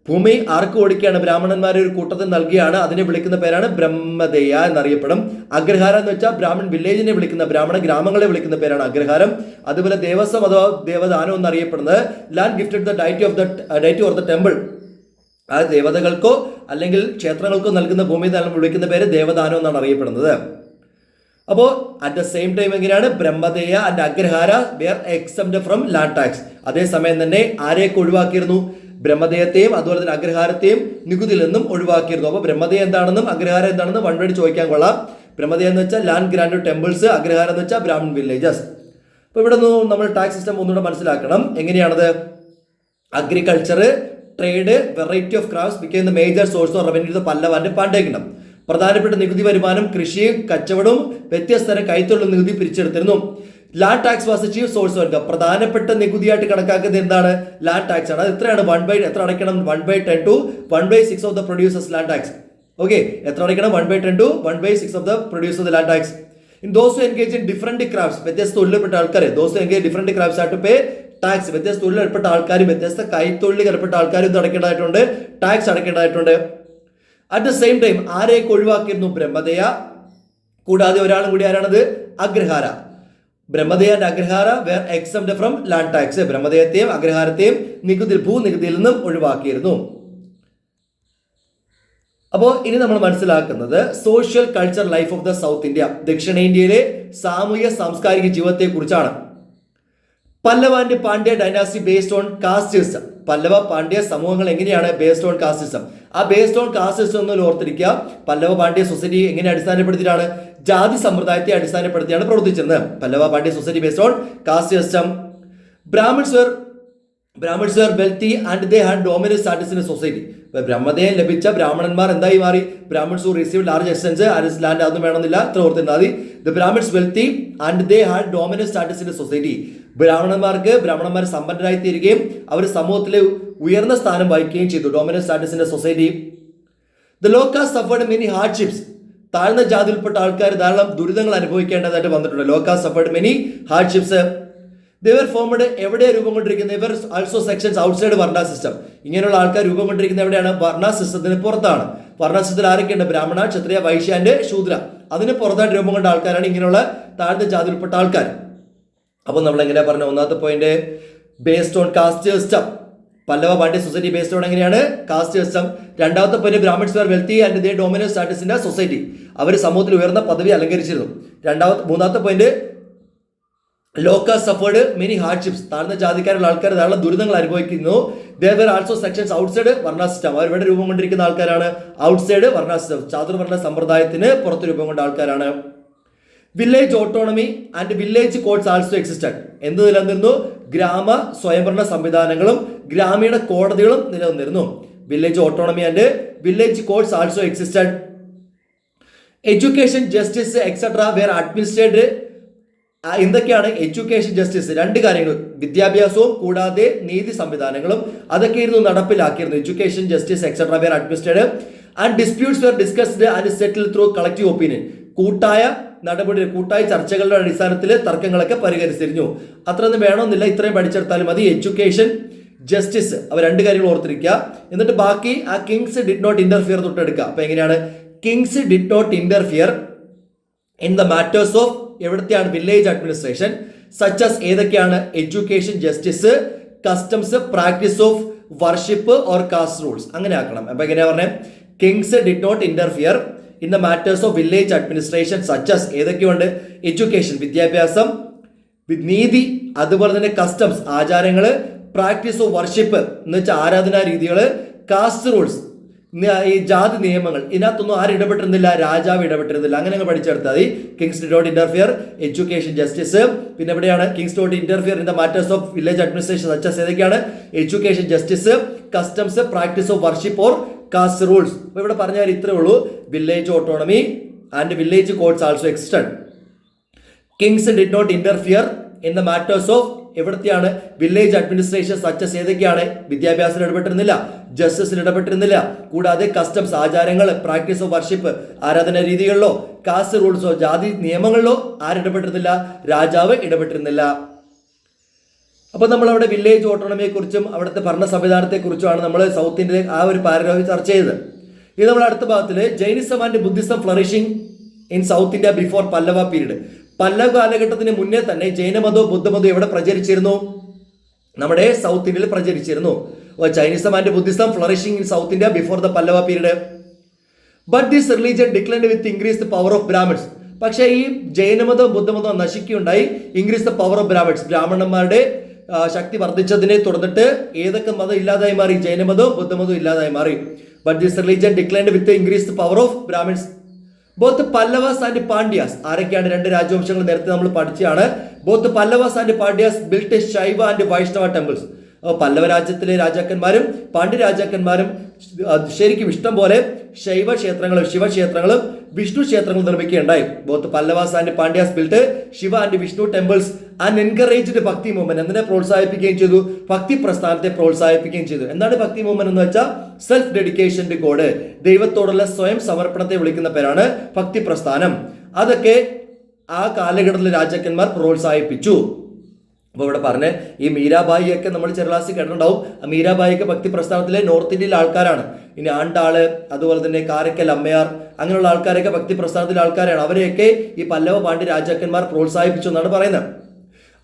ഭൂമി ആർക്ക് കൊടുക്കുകയാണ്? ബ്രാഹ്മണന്മാരെ ഒരു കൂട്ടത്തിൽ നൽകുകയാണ്. അതിനെ വിളിക്കുന്ന പേരാണ് ബ്രഹ്മദേയ എന്നറിയപ്പെടും. അഗ്രഹാരം എന്ന് വെച്ചാൽ ബ്രാഹ്മൺ വില്ലേജിനെ വിളിക്കുന്ന, ബ്രാഹ്മണ ഗ്രാമങ്ങളെ വിളിക്കുന്ന പേരാണ് അഗ്രഹാരം. അതുപോലെ ദേവസ്വം അഥവാ ദേവദാനം എന്നറിയപ്പെടുന്നത് land gifted the deity or the temple. ആ ദേവതകൾക്കോ അല്ലെങ്കിൽ ക്ഷേത്രങ്ങൾക്കോ നൽകുന്ന ഭൂമി വിളിക്കുന്ന പേര് ദേവദാനം എന്നാണ് അറിയപ്പെടുന്നത്. അപ്പോൾ അറ്റ് ദ സെയിം ടൈം എങ്ങനെയാണ്? Brahmadeya and agrahara were exempt from land tax. അതേസമയം തന്നെ ആരെയൊക്കെ ഒഴിവാക്കിയിരുന്നു? ബ്രഹ്മദേയത്തെയും അതുപോലെ തന്നെ അഗ്രഹാരത്തെയും നികുതിയിൽ നിന്നും ഒഴിവാക്കിയിരുന്നു. അപ്പോൾ ബ്രഹ്മദേയ എന്താണെന്നും അഗ്രഹാരം എന്താണെന്നും വൺ വേർഡ് ചോദിക്കാൻ കൊള്ളാം. ബ്രഹ്മദേയ എന്ന് വെച്ചാൽ ലാൻഡ് ഗ്രാൻഡ് ടെമ്പിൾസ്, അഗ്രഹാരം എന്ന് വെച്ചാൽ ബ്രാഹ്മൺ വില്ലേജസ്. അപ്പോൾ ഇവിടെ നിന്ന് നമ്മൾ ടാക്സ് സിസ്റ്റം ഒന്നുകൂടെ മനസ്സിലാക്കണം. എങ്ങനെയാണത്? Agriculture, trade, variety of crafts became the major source of revenue to Pallava and Pandya kingdom. പ്രധാനപ്പെട്ട നികുതി വരുമാനം കൃഷിയും കച്ചവടവും വ്യത്യസ്തതരം കൈത്തൊഴിൽ നികുതി പിരിച്ചെടുത്തിരുന്നു. Land tax was chief source of income. പ്രധാനപ്പെട്ട നികുതിയായിട്ട് കണക്കാക്കുന്നത് എന്താണ്? ലാൻഡ് ടാക്സ് ആണ്. അത് എത്രയാണ്? എത്ര അടയ്ക്കണം? 1/10 to 1/6 of the producers land tax. Okay, എത്ര അടയ്ക്കണം? 1/10 to 1/6 of the produce of the land tax. In those who engage in different crafts, വ്യത്യസ്ത തൊഴിലേർപ്പെട്ട ആൾക്കാർ, those who engage different crafts are to pay tax. വ്യത്യസ്ത തൊഴിലേർപ്പെട്ട ആൾക്കാരും വ്യത്യസ്ത കൈത്തൊഴിലിൽ ഏർപ്പെട്ട ആൾക്കാരും ഇത് അടയ്ക്കേണ്ടതായിട്ടുണ്ട്, ടാക്സ് അടയ്ക്കേണ്ടതായിട്ടുണ്ട്. അറ്റ് ദ സെയിം ടൈം ആരെയൊക്കെ ഒഴിവാക്കിയിരുന്നു? ബ്രഹ്മദയ, കൂടാതെ ഒരാളും കൂടി ആരാണത്? Agrahara. Brahmadeya and agrahara were exempt from land tax. ബ്രഹ്മദയത്തെയും അഗ്രഹാരത്തെയും ഭൂനികുതിയിൽ നിന്നും ഒഴിവാക്കിയിരുന്നു. അപ്പോൾ ഇനി നമ്മൾ മനസ്സിലാക്കുന്നത് social culture life of the south India, ദക്ഷിണേന്ത്യയിലെ സാമൂഹ്യ സാംസ്കാരിക ജീവിതത്തെ കുറിച്ചാണ്. Pallava and Pandya dynasty based on caste system. Pallava Pandya സമൂഹങ്ങൾ എങ്ങനെയാണ്? Based on caste system. ആ ബേസ്ഡ് ഓൺ കാസ്റ്റ് സിസ്റ്റം എന്ന് ഓർത്തിരിക്കുക. പല്ലവ പാണ്ഡ്യ സൊസൈറ്റി എങ്ങനെ അടിസ്ഥാനപ്പെടുത്തിയിട്ടാണ്? ജാതി സമ്പ്രദായത്തെ അടിസ്ഥാനപ്പെടുത്തിയാണ് പ്രവർത്തിച്ചിരുന്നത്. Pallava Pandya society based on caste system. Brahmins were wealthy and they had dominant status in society. ബ്രഹ്മദയം ലഭിച്ച ബ്രാഹ്മണന്മാർ എന്തായി മാറി? Brahmins who receive large extents and land, അതൊന്നും വേണമെന്നില്ല, ഇത്ര ഓർത്തിരുന്നാൽ മതി. The Brahmins wealthy and they had dominant status in society. ബ്രാഹ്മണന്മാർ സമ്പന്നരായി തീരുകയും അവർ സമൂഹത്തിലെ ഉയർന്ന സ്ഥാനം വഹിക്കുകയും ചെയ്തു. Dominant status in society. The low caste suffered many hardships. താഴ്ന്ന ജാതിയിൽപ്പെട്ട ആൾക്കാർ ധാരാളം ദുരിതങ്ങൾ അനുഭവിക്കേണ്ടതായിട്ട് വന്നിട്ടുണ്ട്. Low caste suffered many hardships. They formed എവിടെ രൂപം കൊണ്ടിരിക്കുന്നത്? ഇവർ also sections outside varna system. ഇങ്ങനെയുള്ള ആൾക്കാർ രൂപം കൊണ്ടിരിക്കുന്നത് എവിടെയാണ്? വർണ്ണ സിസ്റ്റത്തിന് പുറത്താണ്. വർണ്ണ സിസ്റ്റത്തിൽ ആരൊക്കെയുണ്ട്? ബ്രാഹ്മണ, ക്ഷത്രിയ, വൈശ്യ ആൻഡ് ശൂദ്ര. അതിന് പുറത്തായിട്ട് രൂപം കൊണ്ട ആൾക്കാരാണ് ഇങ്ങനെയുള്ള താഴ്ന്ന ജാതിയിൽപ്പെട്ട ആൾക്കാർ. അപ്പോൾ നമ്മൾ എങ്ങനെയാ പറഞ്ഞ? ഒന്നാമത്തെ point based on caste system. Pallava Pandya society based on എങ്ങനെയാണ്? Caste system. രണ്ടാമത്തെ point Brahmins were wealthy and they dominant status in society. അവർ സമൂഹത്തിൽ ഉയർന്ന പദവി അലങ്കരിച്ചിരുന്നു. മൂന്നാമത്തെ point low caste suffered many hardships. താഴ്ന്ന ജാതിക്കാരുള്ള ആൾക്കാർ ധാരാളം ദുരിതങ്ങൾ അനുഭവിക്കുന്നു. There were also sections outside വർണ്ണ സിസ്റ്റം. അവർ ഇവിടെ രൂപം കൊണ്ടിരിക്കുന്ന ആൾക്കാരാണ് ഔട്ട്സൈഡ് വർണ്ണ സിസ്റ്റം. ചാതുർവർണ്ണ സമ്പ്രദായത്തിന് പുറത്ത് രൂപം കൊണ്ട ആൾക്കാരാണ്. Village autonomy and village courts also existed. എന്ത് നിലനിന്നിരുന്നു? ഗ്രാമ സ്വയംഭരണ സംവിധാനങ്ങളും ഗ്രാമീണ കോടതികളും നിലനിന്നിരുന്നു. Village autonomy and village courts also existed. Education, justice etcetera were administered. എന്തൊക്കെയാണ് എഡ്യൂക്കേഷൻ, ജസ്റ്റിസ്? രണ്ട് കാര്യങ്ങൾ, വിദ്യാഭ്യാസവും കൂടാതെ നീതി സംവിധാനങ്ങളും അതൊക്കെയായിരുന്നു നടപ്പിലാക്കിയിരുന്നു. Education, justice etcetera were administered. And disputes were discussed and settled through collective opinion. കൂട്ടായ ചർച്ചകളുടെ അടിസ്ഥാനത്തിൽ തർക്കങ്ങളൊക്കെ പരിഹരിച്ചിരുന്നു. അത്രയൊന്നും വേണമെന്നില്ല, ഇത്രയും പഠിച്ചെടുത്താലും മതി. എഡ്യൂക്കേഷൻ, ജസ്റ്റിസ്, അവ രണ്ട് കാര്യങ്ങൾ ഓർത്തിരിക്കുക. എന്നിട്ട് ബാക്കി ആ കിങ്സ് ഡിഡ് നോട്ട് ഇന്റർഫിയർ തൊട്ടെടുക്കുക. അപ്പൊ എങ്ങനെയാണ്? Kings did not interfere in the matters of എവിടത്തെയാണ്? Village administration. സച്ചസ് ഏതൊക്കെയാണ്? Education, justice, customs, practice of worship or caste rules. അങ്ങനെ ആക്കണം. അപ്പൊ എങ്ങനെയാ പറഞ്ഞത്? Kings did not interfere in the matters of village administration such as ഏതൊക്കെയുണ്ട്? Education, വിദ്യാഭ്യാസം, നീതി, അതുപോലെ തന്നെ കസ്റ്റംസ്, ആചാരങ്ങള്, പ്രാക്ടീസ് ഓഫ് വർഷിപ്പ് എന്ന് വെച്ചാൽ ആരാധനാ രീതികള്, കാസ്റ്റ് റൂൾസ്, ഈ ജാതി നിയമങ്ങൾ. ഇതിനകത്തൊന്നും ആരും ഇടപെട്ടിരുന്നില്ല, രാജാവ് ഇടപെട്ടിരുന്നില്ല. അങ്ങനെ അങ്ങ് പഠിച്ചെടുത്താൽ മതി. Kings did not interfere, education, justice. പിന്നെ എവിടെയാണ്? കിങ്സ് ഡോട്ട് interfere in the matters of village administration such as ഏതൊക്കെയാണ്? Education, justice, customs, practice of worship or caste rules. അപ്പൊ ഇവിടെ പറഞ്ഞാൽ ഇത്രേ ഉള്ളൂ. Village autonomy and village courts also existed. Kings did not interfere in the matters of എവിടത്തെയാണ്? Village administration such as ഏതൊക്കെയാണ്? വിദ്യാഭ്യാസത്തിൽ ഇടപെട്ടിരുന്നില്ല, ജസ്റ്റിസിൽ ഇടപെട്ടിരുന്നില്ല, കൂടാതെ കസ്റ്റംസ്, ആചാരങ്ങൾ, പ്രാക്ടീസ് ഓഫ് വർഷിപ്പ്, ആരാധന രീതികളിലോ, കാസ്റ്റ് റൂൾസോ, ജാതി നിയമങ്ങളിലോ ആരിടപെട്ടിരുന്നില്ല? രാജാവ് ഇടപെട്ടിരുന്നില്ല. അപ്പൊ നമ്മൾ അവിടെ വില്ലേജ് ഓട്ടോണമിയെ കുറിച്ചും അവിടുത്തെ ഭരണ സംവിധാനത്തെ കുറിച്ചുമാണ് നമ്മൾ സൗത്ത് ഇന്ത്യയിലെ ആ ഒരു പാരഗ്രാഫിൽ ചർച്ച ചെയ്തത്. ഇത് നമ്മൾ അടുത്ത ഭാഗത്തില് Jainism and Buddhism flourishing in south India before Pallava period. Pallava കാലഘട്ടത്തിന് മുന്നേ തന്നെ ജൈനമതവും ബുദ്ധമതവും എവിടെ പ്രചരിച്ചിരുന്നു? നമ്മുടെ സൗത്ത് ഇന്ത്യയിൽ പ്രചരിച്ചിരുന്നു. Jainism and Buddhism flourishing in south India before the Pallava period. But this religion declined with increase the power of Brahmins. പക്ഷേ ഈ ജൈനമതവും ബുദ്ധമതവും നശിക്കുകയുണ്ടായി. Increase the power of Brahmins, ബ്രാഹ്മണന്മാരുടെ ശക്തി വർദ്ധിച്ചതിനെ തുടർന്നിട്ട് ഏതൊക്കെ മതം ഇല്ലാതായി മാറി? ജൈനമതവും ബുദ്ധമതവും ഇല്ലാതായി മാറി. But this religion declined with increase the power of Brahmins. Both Pallavas and Pandyas, ആരൊക്കെയാണ്? രണ്ട് രാജവംശങ്ങൾ നേരത്തെ നമ്മൾ പഠിച്ചതാണ്. Both Pallavas and Pandyas built Shaiva and Vaishnava temples. Pallava രാജ്യത്തിലെ രാജാക്കന്മാരും പാണ്ഡ്യ രാജാക്കന്മാരും ശരിക്കും ഇഷ്ടം പോലെ ശൈവക്ഷേത്രങ്ങളും ശിവക്ഷേത്രങ്ങളും വിഷ്ണു ക്ഷേത്രങ്ങളും നിർമ്മിക്കുകയുണ്ടായി. Both Pallavas and Pandyas built Shiva and Vishnu temples and encouraged bhakti movement. എന്തിനെ പ്രോത്സാഹിപ്പിക്കുകയും ചെയ്തു? ഭക്തി പ്രസ്ഥാനത്തെ പ്രോത്സാഹിപ്പിക്കുകയും ചെയ്തു. എന്താണ് ഭക്തി മൂവ്മെന്റ് എന്ന് വെച്ചാൽ? സെൽഫ് ഡെഡിക്കേഷൻ ടു ഗോഡ്, ദൈവത്തോടുള്ള സ്വയം സമർപ്പണത്തെ വിളിക്കുന്ന പേരാണ് ഭക്തി പ്രസ്ഥാനം. അതൊക്കെ ആ കാലഘട്ടത്തിലെ രാജാക്കന്മാർ പ്രോത്സാഹിപ്പിച്ചു. അപ്പോൾ ഇവിടെ പറഞ്ഞ് ഈ മീരാബായി ഒക്കെ നമ്മൾ ചെറു ക്ലാസ്സിൽ കേട്ടിട്ടുണ്ടാവും. മീരാബായിക്ക് ഭക്തി പ്രസ്ഥാനത്തിലെ നോർത്ത് ഇന്ത്യയിലെ ആൾക്കാരാണ്. ഇനി ആണ്ടാള്, അതുപോലെ തന്നെ കാരക്കൽ അമ്മയാർ, അങ്ങനെയുള്ള ആൾക്കാരൊക്കെ ഭക്തി പ്രസ്ഥാനത്തിലെ ആൾക്കാരാണ്. അവരെയൊക്കെ ഈ പല്ലവ പാണ്ഡ്യ രാജാക്കന്മാർ പ്രോത്സാഹിപ്പിച്ചു എന്നാണ് പറയുന്നത്.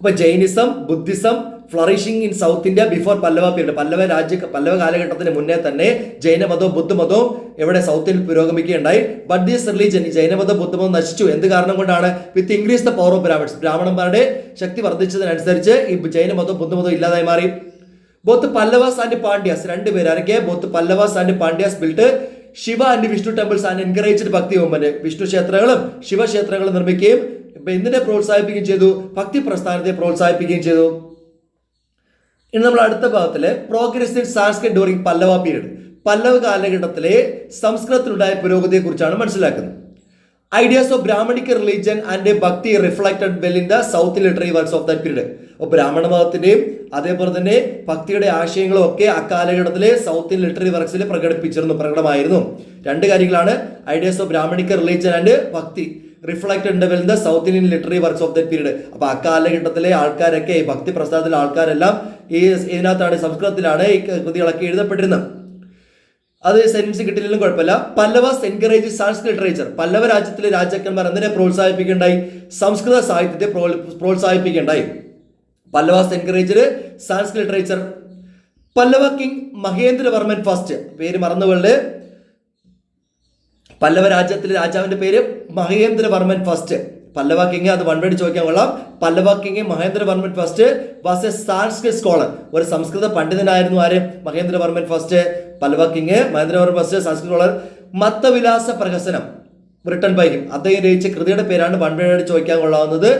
അപ്പൊ Jainism, Buddhism flourishing in south India before Pallava period. Pallava കാലഘട്ടത്തിന് മുന്നേ തന്നെ ജൈനമതവും ബുദ്ധമതവും ഇവിടെ സൗത്തിൽ പുരോഗമിക്കുകയുണ്ടായി. ബട്ട് ദീസ് റിലീജിയൻ, ജൈനമതം ബുദ്ധമതം നശിച്ചു. എന്ത് കാരണം കൊണ്ടാണ്? With increase the power of Brahmans. ബ്രാഹ്മണന്മാരുടെ ശക്തി വർദ്ധിച്ചതിനനുസരിച്ച് ഈ ജൈനമതവും ബുദ്ധമതവും ഇല്ലാതായി മാറി. ബോത്ത് പല്ലവാസ് ആൻഡ് പാണ്ഡ്യാസ്, രണ്ടുപേരാരൊക്കെ? Both Pallavas and Pandyas built Shiva and Vishnu temples and encouraged bhakti movement. Vishnu ക്ഷേത്രങ്ങളും ശിവക്ഷേത്രങ്ങളും നിർമ്മിക്കുകയും എന്തിനെ പ്രോത്സാഹിപ്പിക്കുകയും ചെയ്തു? ഭക്തി പ്രസ്ഥാനത്തെ പ്രോത്സാഹിപ്പിക്കുകയും ചെയ്തു. ഇനി നമ്മൾ അടുത്ത ഭാഗത്തില് progressive Sanskrit during Pallava period, Pallava കാലഘട്ടത്തിലെ സംസ്കൃതത്തിലുണ്ടായ പുരോഗതിയെ കുറിച്ചാണ് മനസ്സിലാക്കുന്നത്. Ideas of Brahmanic religion and bhakti reflected well in the south literary works of that period. അപ്പോൾ ബ്രാഹ്മണ മതത്തിന്റെയും അതേപോലെ തന്നെ ഭക്തിയുടെ ആശയങ്ങളും ഒക്കെ അക്കാലഘട്ടത്തിലെ സൗത്ത് ലിറ്റററി വർക്ക്സിൽ പ്രകടമായിരുന്നു. രണ്ട് കാര്യങ്ങളാണ്: ideas of Brahmanic religion and bhakti reflected well in the south Indian literary works of that period. അപ്പൊ അക്കാലഘട്ടത്തിലെ ആൾക്കാരൊക്കെ, ഈ ഭക്തി പ്രസ്ഥാനത്തിലെ ആൾക്കാരെല്ലാം ഇതിനകത്താണ്, സംസ്കൃതത്തിലാണ് ഈ കൃതികളൊക്കെ എഴുതപ്പെട്ടിരുന്നത്. അത് സെൻസ് കിട്ടിയില്ലെങ്കിലും കുഴപ്പമില്ല. Pallavas encourage Sanskrit literature. പല്ലവ രാജ്യത്തിലെ രാജാക്കന്മാർ എന്തിനെ പ്രോത്സാഹിപ്പിക്കേണ്ടായി? സംസ്കൃത സാഹിത്യത്തെ പ്രോത്സാഹിപ്പിക്കേണ്ടായി. Pallavas encourage Sanskrit literature. Pallava king Mahendravarman first, പേര് മറന്നുകൊണ്ട്, പല്ലവ രാജ്യത്തിലെ രാജാവിന്റെ പേര് മഹേന്ദ്രവർമ്മൻ ഫസ്റ്റ്. പല്ലവ കിങ്, അത് വൺവേഡ് ചോദിക്കാൻ കൊള്ളാം. Pallava king Mahendravarman first was a Sanskrit scholar. ഒരു സംസ്കൃത പണ്ഡിതനായിരുന്നു. ആര്? Mahendravarman first. Pallava king Mahendravarman first, സംസ്കൃത scholar. Mattavilasa Prahasanam written by him. അദ്ദേഹം രചിച്ച കൃതിയുടെ പേരാണ് വൺവേഡ് ചോദിക്കാൻ കൊള്ളാവുന്നത്.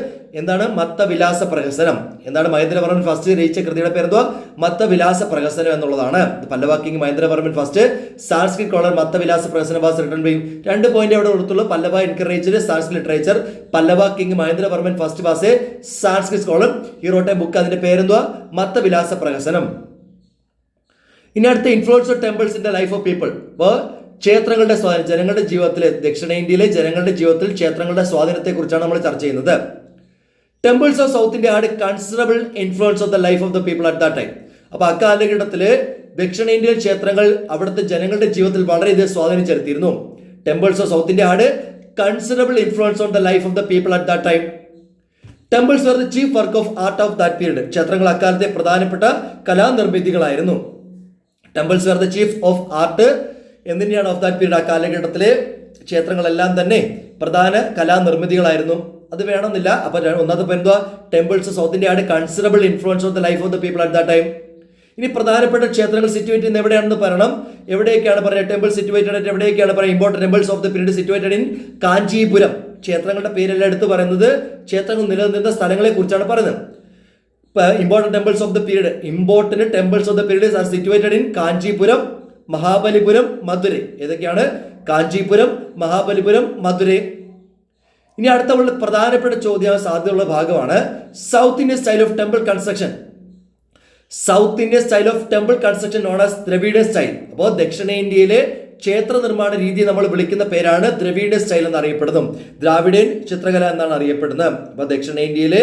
എന്താണ്? മത്തവിലാസ പ്രഹസനം. എന്താണ്? മഹേന്ദ്രവർമ്മൻ ഫസ്റ്റ് രചിച്ച കൃതിയുടെ പേരെന്തുവാ? മത്തവിലാസ പ്രഹസനം എന്നുള്ളതാണ്. Pallava king Mahendravarman first, Sanskrit scholar, Mattavilasa Prahasanam was written by him. 2 point അവിടെ കൊടുത്തുള്ളൂ. Pallava encouraged Sanskrit literature. Pallava king Mahendravarman first was a Sanskrit scholar. ഈ റോട്ട് എ ബുക്ക്. അതിന്റെ പേരെന്തുവാ? മത്തവിലാസ പ്രഹസനം. ഇനി അടുത്ത influence of temples in the life of people. അപ്പോൾ ക്ഷേത്രങ്ങളുടെ സ്വാധീനം ജനങ്ങളുടെ ജീവിതത്തിലെ, ദക്ഷിണേന്ത്യയിലെ ജനങ്ങളുടെ ജീവിതത്തിൽ ക്ഷേത്രങ്ങളുടെ സ്വാധീനത്തെ കുറിച്ചാണ് നമ്മൾ ചർച്ച ചെയ്യുന്നത്. Temples of South India had considerable influence of the life of the people at that time. അപ്പൊ അക്കാലഘട്ടത്തില് ദക്ഷിണേന്ത്യൻ ക്ഷേത്രങ്ങൾ അവിടുത്തെ ജനങ്ങളുടെ ജീവിതത്തിൽ വളരെയധികം സ്വാധീനം ചെലുത്തിയിരുന്നു. Temples of South India had considerable influence on the life of the people at that time. Temples were the chief work of art of that period. ക്ഷേത്രങ്ങൾ അക്കാലത്തെ പ്രധാനപ്പെട്ട കലാനിർമ്മിതികളായിരുന്നു. Temples were the chief of art എന്തിനാണ് of that period? ആ കാലഘട്ടത്തിലെ ക്ഷേത്രങ്ങളെല്ലാം തന്നെ പ്രധാന കലാനിർമ്മിതികളായിരുന്നു. അത് വേണമെന്നില്ല. അപ്പൊ ഒന്നാമത്തെ പോയിന്റ് എന്തുവാ? Temples south India had considerable influence of the life of the people at that time. ഇനി പ്രധാനപ്പെട്ട ക്ഷേത്രങ്ങൾ സിറ്റുവേറ്റ് ചെയ്യുന്ന എവിടെയാണെന്ന് പറയണം. എവിടെയൊക്കെയാണ് പറയുക? ടെമ്പിൾ സിറ്റുവേറ്റഡ് എവിടെയൊക്കെയാണ് പറയുക? Important temples of the period situated in Kanchipuram. ക്ഷേത്രങ്ങളുടെ പേരെല്ലാം എടുത്ത് പറയുന്നത് ക്ഷേത്രങ്ങൾ നിലനിന്നിരുന്ന സ്ഥലങ്ങളെ കുറിച്ചാണ് പറയുന്നത്. Important temples of the period, important temples of the period R situated in Kanchipuram, Mahabalipuram, Madurai. ഏതൊക്കെയാണ്? കാഞ്ചീപുരം, മഹാബലിപുരം, മധുരൈ. ഇനി അടുത്ത പ്രധാനപ്പെട്ട ചോദ്യം സാധ്യതയുള്ള ഭാഗമാണ് South Indian style of temple construction. South Indian style of temple construction known as Dravidian style. അപ്പോൾ ദക്ഷിണേന്ത്യയിലെ ക്ഷേത്ര നിർമ്മാണ രീതി നമ്മൾ വിളിക്കുന്ന പേരാണ് ദ്രവിഡൻ സ്റ്റൈൽ എന്നറിയപ്പെടുന്നു. ദ്രാവിഡൻ ചിത്രകല എന്നാണ് അറിയപ്പെടുന്നത്. അപ്പൊ ദക്ഷിണേന്ത്യയിലെ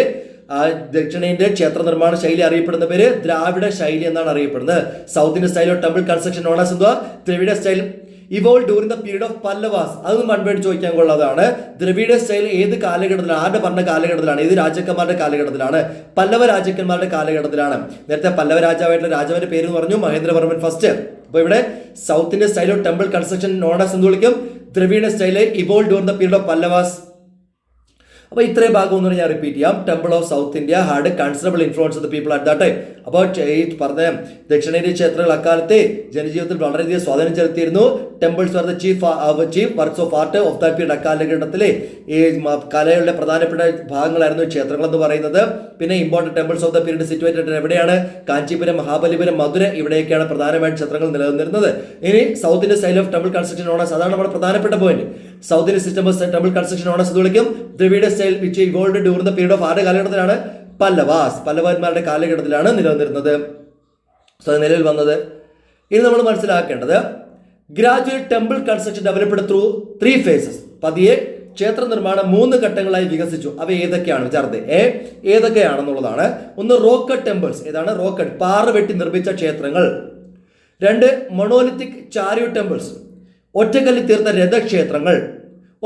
ക്ഷേത്ര നിർമ്മാണ ശൈലി അറിയപ്പെടുന്ന പേര് ദ്രാവിഡ ശൈലി എന്നാണ് അറിയപ്പെടുന്നത്. South Indian style of temple construction known as എന്തുവാ? Dravida style. Evolve during the period of Pallavas. അതൊന്നും വൺവേഡ് ചോദിക്കാൻ കൊള്ളാതാണ്. ദ്രവിഡ സ്റ്റൈൽ ഏത് കാലഘട്ടത്തിലാണ്? ആരുടെ ഭരണ കാലഘട്ടത്തിലാണ്? ഏത് രാജാക്കന്മാരുടെ കാലഘട്ടത്തിലാണ്? പല്ലവ രാജാക്കന്മാരുടെ കാലഘട്ടത്തിലാണ്. നേരത്തെ പല്ലവ രാജാവായിട്ടുള്ള രാജാവിന്റെ പേര് എന്ന് പറഞ്ഞു മഹേന്ദ്രവർമ്മൻ ഫസ്റ്റ്. അപ്പൊ ഇവിടെ South Indian style of temple construction known as എന്ത് വിളിക്കും? Dravida style evolve during the period of Pallavas. അപ്പോൾ ഇത്രയും ഭാഗം ഒന്നുകൂടി ഞാൻ റിപ്പീറ്റ് ചെയ്യാം. Temple of South India had considerable influence of the people at that time. അപ്പോൾ ഈ പറഞ്ഞ ദക്ഷിണേന്ത്യൻ ക്ഷേത്രങ്ങൾ അക്കാലത്തെ ജനജീവിതത്തിൽ വളരെയധികം സ്വാധീനം ചെലുത്തിയിരുന്നു. Temples were the chief works of art of that period. അക്കാലഘട്ടത്തിലെ ഈ കലയുടെ പ്രധാനപ്പെട്ട ഭാഗങ്ങളായിരുന്നു ക്ഷേത്രങ്ങൾ എന്ന് പറയുന്നത്. പിന്നെ important temples of the period situated എവിടെയാണ്? കാഞ്ചീപുരം, മഹാബലിപുരം, മധുര, ഇവിടെയൊക്കെയാണ് പ്രധാനമായിട്ട് ക്ഷേത്രങ്ങൾ നിലനിന്നിരുന്നത്. ഇനി South Indian style of temple construction owners, അതാണ് നമ്മുടെ പ്രധാനപ്പെട്ട point. South Indian system of temple construction owners എന്ന് വിളിക്കും. Dravida style which evolved during the period of ആരുടെ കാലഘട്ടത്തിലാണ്? പല്ലവന്മാരുടെ കാലഘട്ടത്തിലാണ് നിലനിന്നിരുന്നത്, നിലവിൽ വന്നത്. ഇനി നമ്മൾ മനസ്സിലാക്കേണ്ടത് gradual temple construction developed through 3 phases. പതിയെ ക്ഷേത്ര നിർമ്മാണം 3 ഘട്ടങ്ങളായി വികസിച്ചു. അവ ഏതൊക്കെയാണ് വിചാരത്തെ ഏതൊക്കെയാണെന്നുള്ളതാണ്. ഒന്ന് റോക്കറ്റ് ടെമ്പിൾസ്. ഏതാണ് റോക്കറ്റ്? പാറ വെട്ടി നിർമ്മിച്ച ക്ഷേത്രങ്ങൾ. 2 മൊണോലിത്തിക് ചാരിയറ്റ് ടെമ്പിൾസ്, ഒറ്റക്കല്ലിൽ തീർത്ത രഥക്ഷേത്രങ്ങൾ.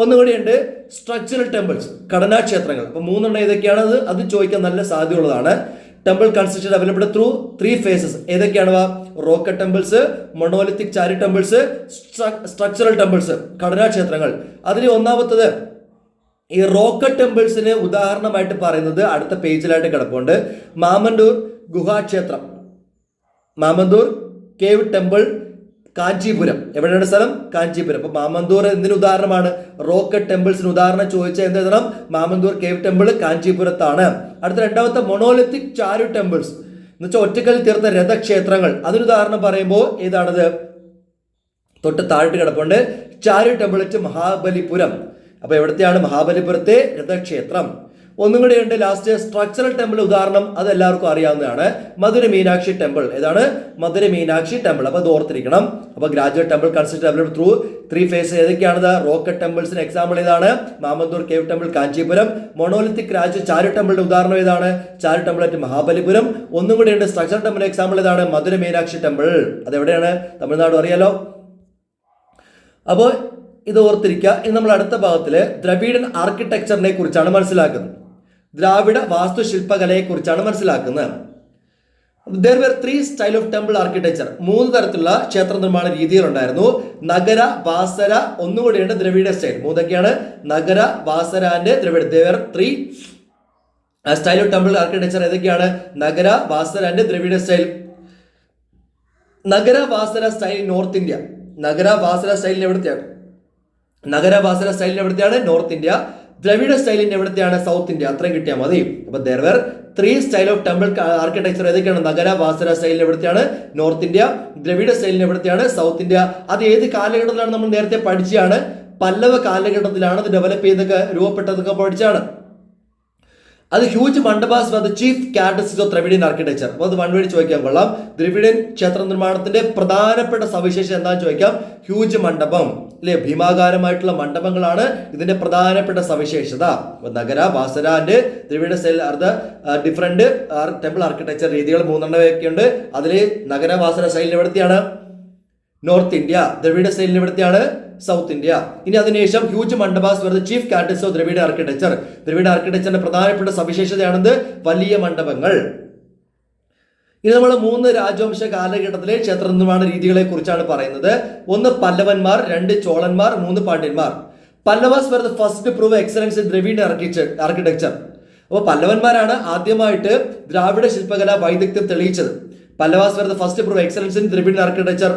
ഒന്നുകൂടിയുണ്ട് സ്ട്രക്ചറൽ ടെമ്പിൾസ്, ഘടനാക്ഷേത്രങ്ങൾ. അപ്പോൾ 3 ഏതൊക്കെയാണ്? അത് ചോദിക്കാൻ നല്ല സാധ്യതയുള്ളതാണ്. Temple construction developed through 3 phases. ഏതൊക്കെയാണ്? Rock cut temples, monolithic chariot temples, structural temples, ഘടനാക്ഷേത്രങ്ങൾ. അതിൽ ഒന്നാമത്തത് ഈ റോക്കറ്റ് ടെമ്പിൾസിന് ഉദാഹരണമായിട്ട് പറയുന്നത് അടുത്ത പേജിലായിട്ട് കിടപ്പുണ്ട്. മാമണ്ടൂർ ഗുഹാക്ഷേത്രം, മാമന്തൂർ കേവ് ടെമ്പിൾ, കാഞ്ചീപുരം. എവിടെയാണ് സ്ഥലം? കാഞ്ചീപുരം. അപ്പൊ മാമന്തൂർ എന്തിന് ഉദാഹരണമാണ്? റോക്കറ്റ് ടെമ്പിൾസിന് ഉദാഹരണം ചോദിച്ചാൽ എന്ത് എഴുതണം? മാമന്തൂർ കേവ് ടെമ്പിൾ കാഞ്ചീപുരത്താണ്. അടുത്ത രണ്ടാമത്തെ മൊണോലിത്തിക് ചാരിയറ്റ് ടെമ്പിൾസ് എന്ന് വെച്ചാൽ ഒറ്റക്കല്ലിൽ തീർത്ത രഥക്ഷേത്രങ്ങൾ. അതിന് ഉദാഹരണം പറയുമ്പോൾ ഏതാണത്? തൊട്ട് താഴോട്ട് കിടപ്പുണ്ട്. Chariot temple at Mahabalipuram. അപ്പൊ എവിടത്തെയാണ്? മഹാബലിപുരത്തെ രഥക്ഷേത്രം. ഒന്നും കൂടെ ഉണ്ട് ലാസ്റ്റ് സ്ട്രക്ചറൽ ടെമ്പിൾ ഉദാഹരണം, അത് എല്ലാവർക്കും അറിയാവുന്നതാണ്. മധുര മീനാക്ഷി ടെമ്പിൾ. ഏതാണ്? മധുര മീനാക്ഷി ടെമ്പിൾ. അപ്പൊ അത് ഓർത്തിരിക്കണം. അപ്പൊ graduate temple construction developed through 3 phases. ഏതൊക്കെയാണത്? റോക്കറ്റ് ടെമ്പിൾസിന് എക്സാമ്പിൾ ഏതാണ്? Mamandur cave temple Kanchipuram. Monolithic chariot ടെമ്പിളിന്റെ ഉദാഹരണം ഏതാണ്? Chariot temple at Mahabalipuram. ഒന്നും കൂടെ ഉണ്ട് സ്ട്രക്ചറൽ ടെമ്പിൾ എക്സാമ്പിൾ ഏതാണ്? മധുര മീനാക്ഷി ടെമ്പിൾ. അതെവിടെയാണ്? തമിഴ്നാട് അറിയാലോ. അപ്പോൾ ഇത് ഓർത്തിരിക്കുക. ഇനി നമ്മൾ അടുത്ത ഭാഗത്തില് ദ്രവിഡൻ ആർക്കിടെക്ചറിനെ കുറിച്ചാണ് മനസ്സിലാക്കുന്നത്. ദ്രാവിഡ വാസ്തുശില്പകലയെ കുറിച്ചാണ് മനസ്സിലാക്കുന്നത്. There were 3 style of temple architecture. 3 തരത്തിലുള്ള ക്ഷേത്ര നിർമ്മാണ രീതികളുണ്ടായിരുന്നു. നഗര, വാസര, ഒന്നുകൂടിയുണ്ട് ദ്രവിഡ സ്റ്റൈൽ. 3 നഗര, Vesara and Dravida. There were 3 style of temple architecture. ഏതൊക്കെയാണ്? Nagara, Vesara and Dravida style. Nagara Vesara style north India. നഗര വാസര സ്റ്റൈലിന് എവിടത്തെയാണ്? നഗര വാസര സ്റ്റൈലിന് എവിടത്തെയാണ്? North India. ദ്രവിഡ സ്റ്റൈലിന്റെ എവിടത്തെയാണ്? South India. അത്രയും കിട്ടിയാൽ മതി. അപ്പൊ there were 3 style of temple architecture. ഏതൊക്കെയാണ്? നഗര വാസര സ്റ്റൈലിന് എവിടത്തെയാണ്? North India. ദ്രവിഡ സ്റ്റൈലിന് എവിടത്തെയാണ്? South India. അത് ഏത് കാലഘട്ടത്തിലാണ്? നമ്മൾ നേരത്തെ പഠിച്ചാണ്. പല്ലവ കാലഘട്ടത്തിലാണ് ഇത് ഡെവലപ്പ് ചെയ്തൊക്കെ രൂപപ്പെട്ടതൊക്കെ പഠിച്ചാണ്. അത് huge mandapas for the chief characteristics of Dravidian architecture. അപ്പോൾ അത് 1 വഴി ചോദിക്കാൻ കൊള്ളാം. ദ്രവിഡിയൻ ക്ഷേത്ര നിർമ്മാണത്തിന്റെ പ്രധാനപ്പെട്ട സവിശേഷത എന്താണെന്ന് ചോദിക്കാം. ഹ്യൂജ് മണ്ഡപം, അല്ലെ? ഭീമാകാരമായിട്ടുള്ള മണ്ഡപങ്ങളാണ് ഇതിന്റെ പ്രധാനപ്പെട്ട സവിശേഷത. Nagara, Vesara and Dravida style are the different temple architecture രീതികൾ 3 ഉണ്ട്. അതിൽ നഗര വാസര സ്റ്റൈലിന് എവിടത്തെയാണ്? North India. ദ്രവിഡ സ്റ്റൈലിന് എവിടത്തെയാണ്? South India. ഇനി അതിനുശേഷം ഹ്യൂജ് മണ്ഡപാസ് വെറുതെ chief characteristics of Dravida architecture. Dravida ആർക്കിടെക്ചറിന്റെ പ്രധാനപ്പെട്ട സവിശേഷതയാണെന്ന് വലിയ മണ്ഡപങ്ങൾ. ഇനി നമ്മൾ 3 രാജവംശ കാലഘട്ടത്തിലെ ക്ഷേത്ര നിർമ്മാണ രീതികളെ കുറിച്ചാണ് പറയുന്നത്. 1 പല്ലവന്മാർ, 2 ചോളന്മാർ, 3 പാണ്ഡ്യന്മാർ. Pallavas were the first prove excellence in Dravida architecture. അപ്പോൾ പല്ലവന്മാരാണ് ആദ്യമായിട്ട് ദ്രാവിഡ ശില്പകല വൈദഗ്ധ്യം തെളിയിച്ചത്. Pallavas were the first prove excellence in Dravida architecture.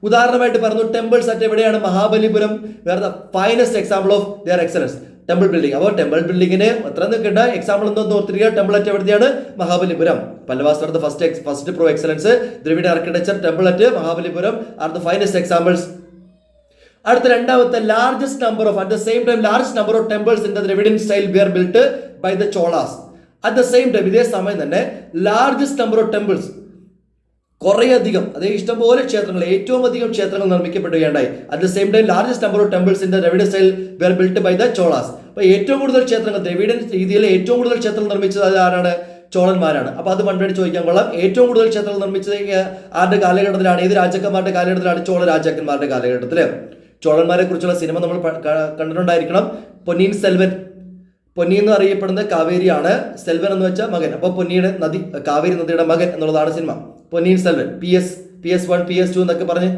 ഉദാഹരണമായിട്ട് പറഞ്ഞു ടെമ്പിൾസ് അറ്റ് എവിടെയാണ്? Mahabalipuram. Where the finest example of their excellence temple building. അപ്പോൾ ടെമ്പിൾ ബിൽഡിങ്ങിന് എത്ര നിൽക്കേണ്ട എക്സാമ്പിൾ എന്തോ ഓർത്തിരിക്കുക. ടെമ്പിൾ അറ്റ് എവിടെയാണ്? Mahabalipuram. Pallavas were the first prove excellence. Dravida architecture, temple at Mahabalipuram are the finest examples. അടുത്ത രണ്ടാമത്തെ largest number of at the same time largest number of temples in the Dravidian style were built by the Cholas. At the same time ഇതേ സമയം തന്നെ largest number of temples, കുറേയധികം, അതേ ഇഷ്ടംപോലെ ക്ഷേത്രങ്ങൾ, ഏറ്റവും അധികം ക്ഷേത്രങ്ങൾ നിർമ്മിക്കപ്പെടുകയുണ്ടായി. At the same time largest number of temples in the Dravida style were built by the Cholas. അപ്പൊ ഏറ്റവും കൂടുതൽ ക്ഷേത്രങ്ങൾ ദ്രവിഡൻ രീതിയിൽ ഏറ്റവും കൂടുതൽ ക്ഷേത്രങ്ങൾ നിർമ്മിച്ചത് ആരാണ്? ചോളന്മാരാണ്. അപ്പൊ അത് പണ്ടുപടി ചോദിക്കാൻ കൊള്ളാം. ഏറ്റവും കൂടുതൽ ക്ഷേത്രങ്ങൾ നിർമ്മിച്ചത് ആരുടെ കാലഘട്ടത്തിലാണ്? ഏത് രാജാക്കന്മാരുടെ കാലഘട്ടത്തിലാണ്? ചോള രാജാക്കന്മാരുടെ കാലഘട്ടത്തില്. ചോളന്മാരെ കുറിച്ചുള്ള സിനിമ നമ്മൾ കണ്ടിട്ടുണ്ടായിരിക്കണം. പൊന്നിയിൻ സെൽവൻ. പൊന്നി എന്ന് അറിയപ്പെടുന്ന കാവേരിയാണ്. സെൽവൻ എന്ന് വെച്ചാൽ മകൻ. അപ്പൊ പൊന്നിയുടെ കാവേരി നദിയുടെ മകൻ എന്നുള്ളതാണ് cinema. Ponniyin Selvan. PS1 PS2 എന്നൊക്കെ പറഞ്ഞ്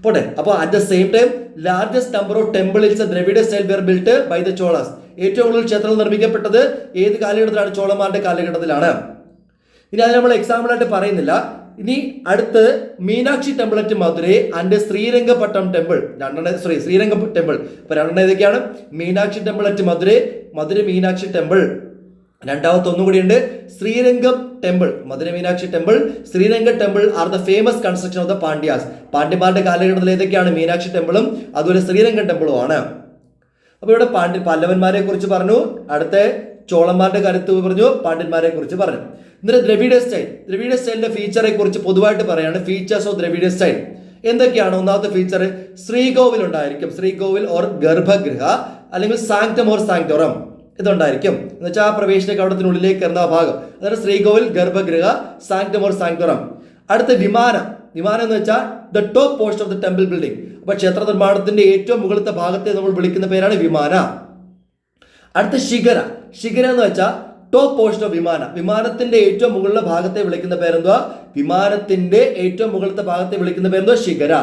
പോട്ടെ. അപ്പോൾ at the same time largest number of temple in Dravida style were built by the Cholas. ഏറ്റവും കൂടുതൽ ക്ഷേത്രങ്ങൾ നിർമ്മിക്കപ്പെട്ടത് ഏത് കാലഘട്ടത്തിലാണ്? ചോളന്മാരുടെ കാലഘട്ടത്തിലാണ്. ഇനി അത് നമ്മൾ എക്സാമ്പിൾ ആയിട്ട് പറയുന്നില്ല. ഇനി അടുത്ത് Meenakshi temple at Madurai and Srirangapatnam temple. Sriranga temple. അപ്പൊ രണ്ടെണ്ണം ഏതൊക്കെയാണ്? Meenakshi temple at Madurai, Madurai Meenakshi temple. രണ്ടാമത്തെ ഒന്നുകൂടിയുണ്ട് Srirangam temple. Madurai Meenakshi temple, Sriranga temple are the famous construction of the Pandyas. പാണ്ഡ്യന്മാരുടെ കാലഘട്ടത്തിൽ ഏതൊക്കെയാണ്? മീനാക്ഷി ടെമ്പിളും അതുപോലെ ശ്രീരംഗം ടെമ്പിളും ആണ്. അപ്പൊ ഇവിടെ പല്ലവന്മാരെ കുറിച്ച് പറഞ്ഞു, അടുത്ത ചോളന്മാരുടെ കാര്യത്തിൽ പറഞ്ഞു, പാണ്ഡ്യന്മാരെ കുറിച്ച് പറഞ്ഞു. എന്നിട്ട് ദ്രവിഡ സ്റ്റൈലിന്റെ ഫീച്ചറെ കുറിച്ച് പൊതുവായിട്ട് പറയാണ്. ഫീച്ചേഴ്സ് ഓഫ് ദ്രവിഡ സ്റ്റൈൽ എന്തൊക്കെയാണ്? ഒന്നാമത്തെ ഫീച്ചർ ശ്രീകോവിൽ ഉണ്ടായിരിക്കും. ശ്രീകോവിൽ ഓർ ഗർഭഗൃഹ അല്ലെങ്കിൽ സാങ്ക്ടം ഓർ സാങ്ക്ടോറം ഇതുണ്ടായിരിക്കും. എന്ന് വെച്ചാൽ ആ പ്രവേശന കവാടത്തിനുള്ളിലേക്ക് കയറുന്ന ഭാഗം, അതായത് ശ്രീകോവിൽ, ഗർഭഗൃഹ, സാങ്ക്ടം ഓർ സാങ്ക്ടോറം. അടുത്ത വിമാനം എന്ന് വെച്ചാൽ the top post of the temple building. അപ്പൊ ക്ഷേത്ര നിർമ്മാണത്തിന്റെ ഏറ്റവും മുകളിലത്തെ ഭാഗത്തെ നമ്മൾ വിളിക്കുന്ന പേരാണ് വിമാന. അടുത്ത ശിഖര എന്ന് വെച്ചാൽ ടോപ്പ് പോസ്റ്റ് ഓഫ് വിമാനത്തിന്റെ ഏറ്റവും മുകളിലെ ഭാഗത്തെ വിളിക്കുന്ന പേരെന്തുവാ? വിമാനത്തിന്റെ ഏറ്റവും മുകളിലത്തെ ഭാഗത്തെ വിളിക്കുന്ന പേരെന്തുവാ? ശിഖര.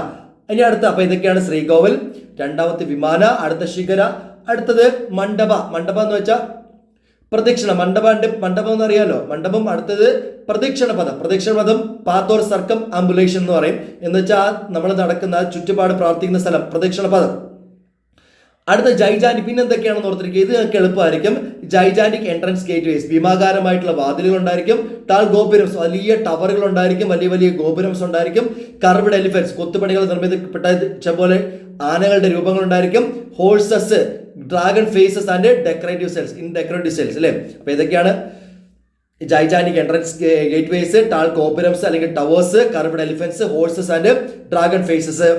ഇനി അടുത്ത, അപ്പൊ ഇതൊക്കെയാണ് ശ്രീകോവിൽ, രണ്ടാമത്തെ വിമാന, അടുത്ത ശിഖര, അടുത്തത് മണ്ഡപ എന്ന് വെച്ചാൽ പ്രദക്ഷിണ. മണ്ഡപം എന്ന് അറിയാലോ, മണ്ഡപം. അടുത്തത് പ്രദക്ഷിണ പദം പാത്ത് ഓർ സർക്കം ആംബുലേഷൻ എന്ന് പറയും. എന്ന് വെച്ചാൽ നമ്മൾ നടക്കുന്ന ചുറ്റുപാട് പ്രാർത്ഥിക്കുന്ന സ്ഥലം, പ്രദക്ഷിണ പദം. അടുത്ത ജൈജാനിക്. പിന്നെ എന്തൊക്കെയാണെന്ന് ഓർത്തിരിക്കുക, ഇത് നിങ്ങൾക്ക് എളുപ്പമായിരിക്കും. ജൈജാനിക് എൻട്രൻസ് ഗേറ്റ് വേസ്, ഭീമാകാരമായിട്ടുള്ള വാതിലുകൾ ഉണ്ടായിരിക്കും. ടാൾ ഗോപുരംസ്, വലിയ ടവറുകൾ ഉണ്ടായിരിക്കും, വലിയ ഗോപുരംസ് ഉണ്ടായിരിക്കും. കർവ്ഡ് എലിഫൻസ്, കൊത്തുപണികൾ നിർമ്മിക്കപ്പെട്ട പോലെ ആനകളുടെ രൂപങ്ങൾ ഉണ്ടായിരിക്കും. Horses, dragon faces and decorative cells അല്ലേ. അപ്പൊ ഇതൊക്കെയാണ് gigantic entrance gateways, tall gopurams അല്ലെങ്കിൽ towers, carved elephants, horses and dragon faces.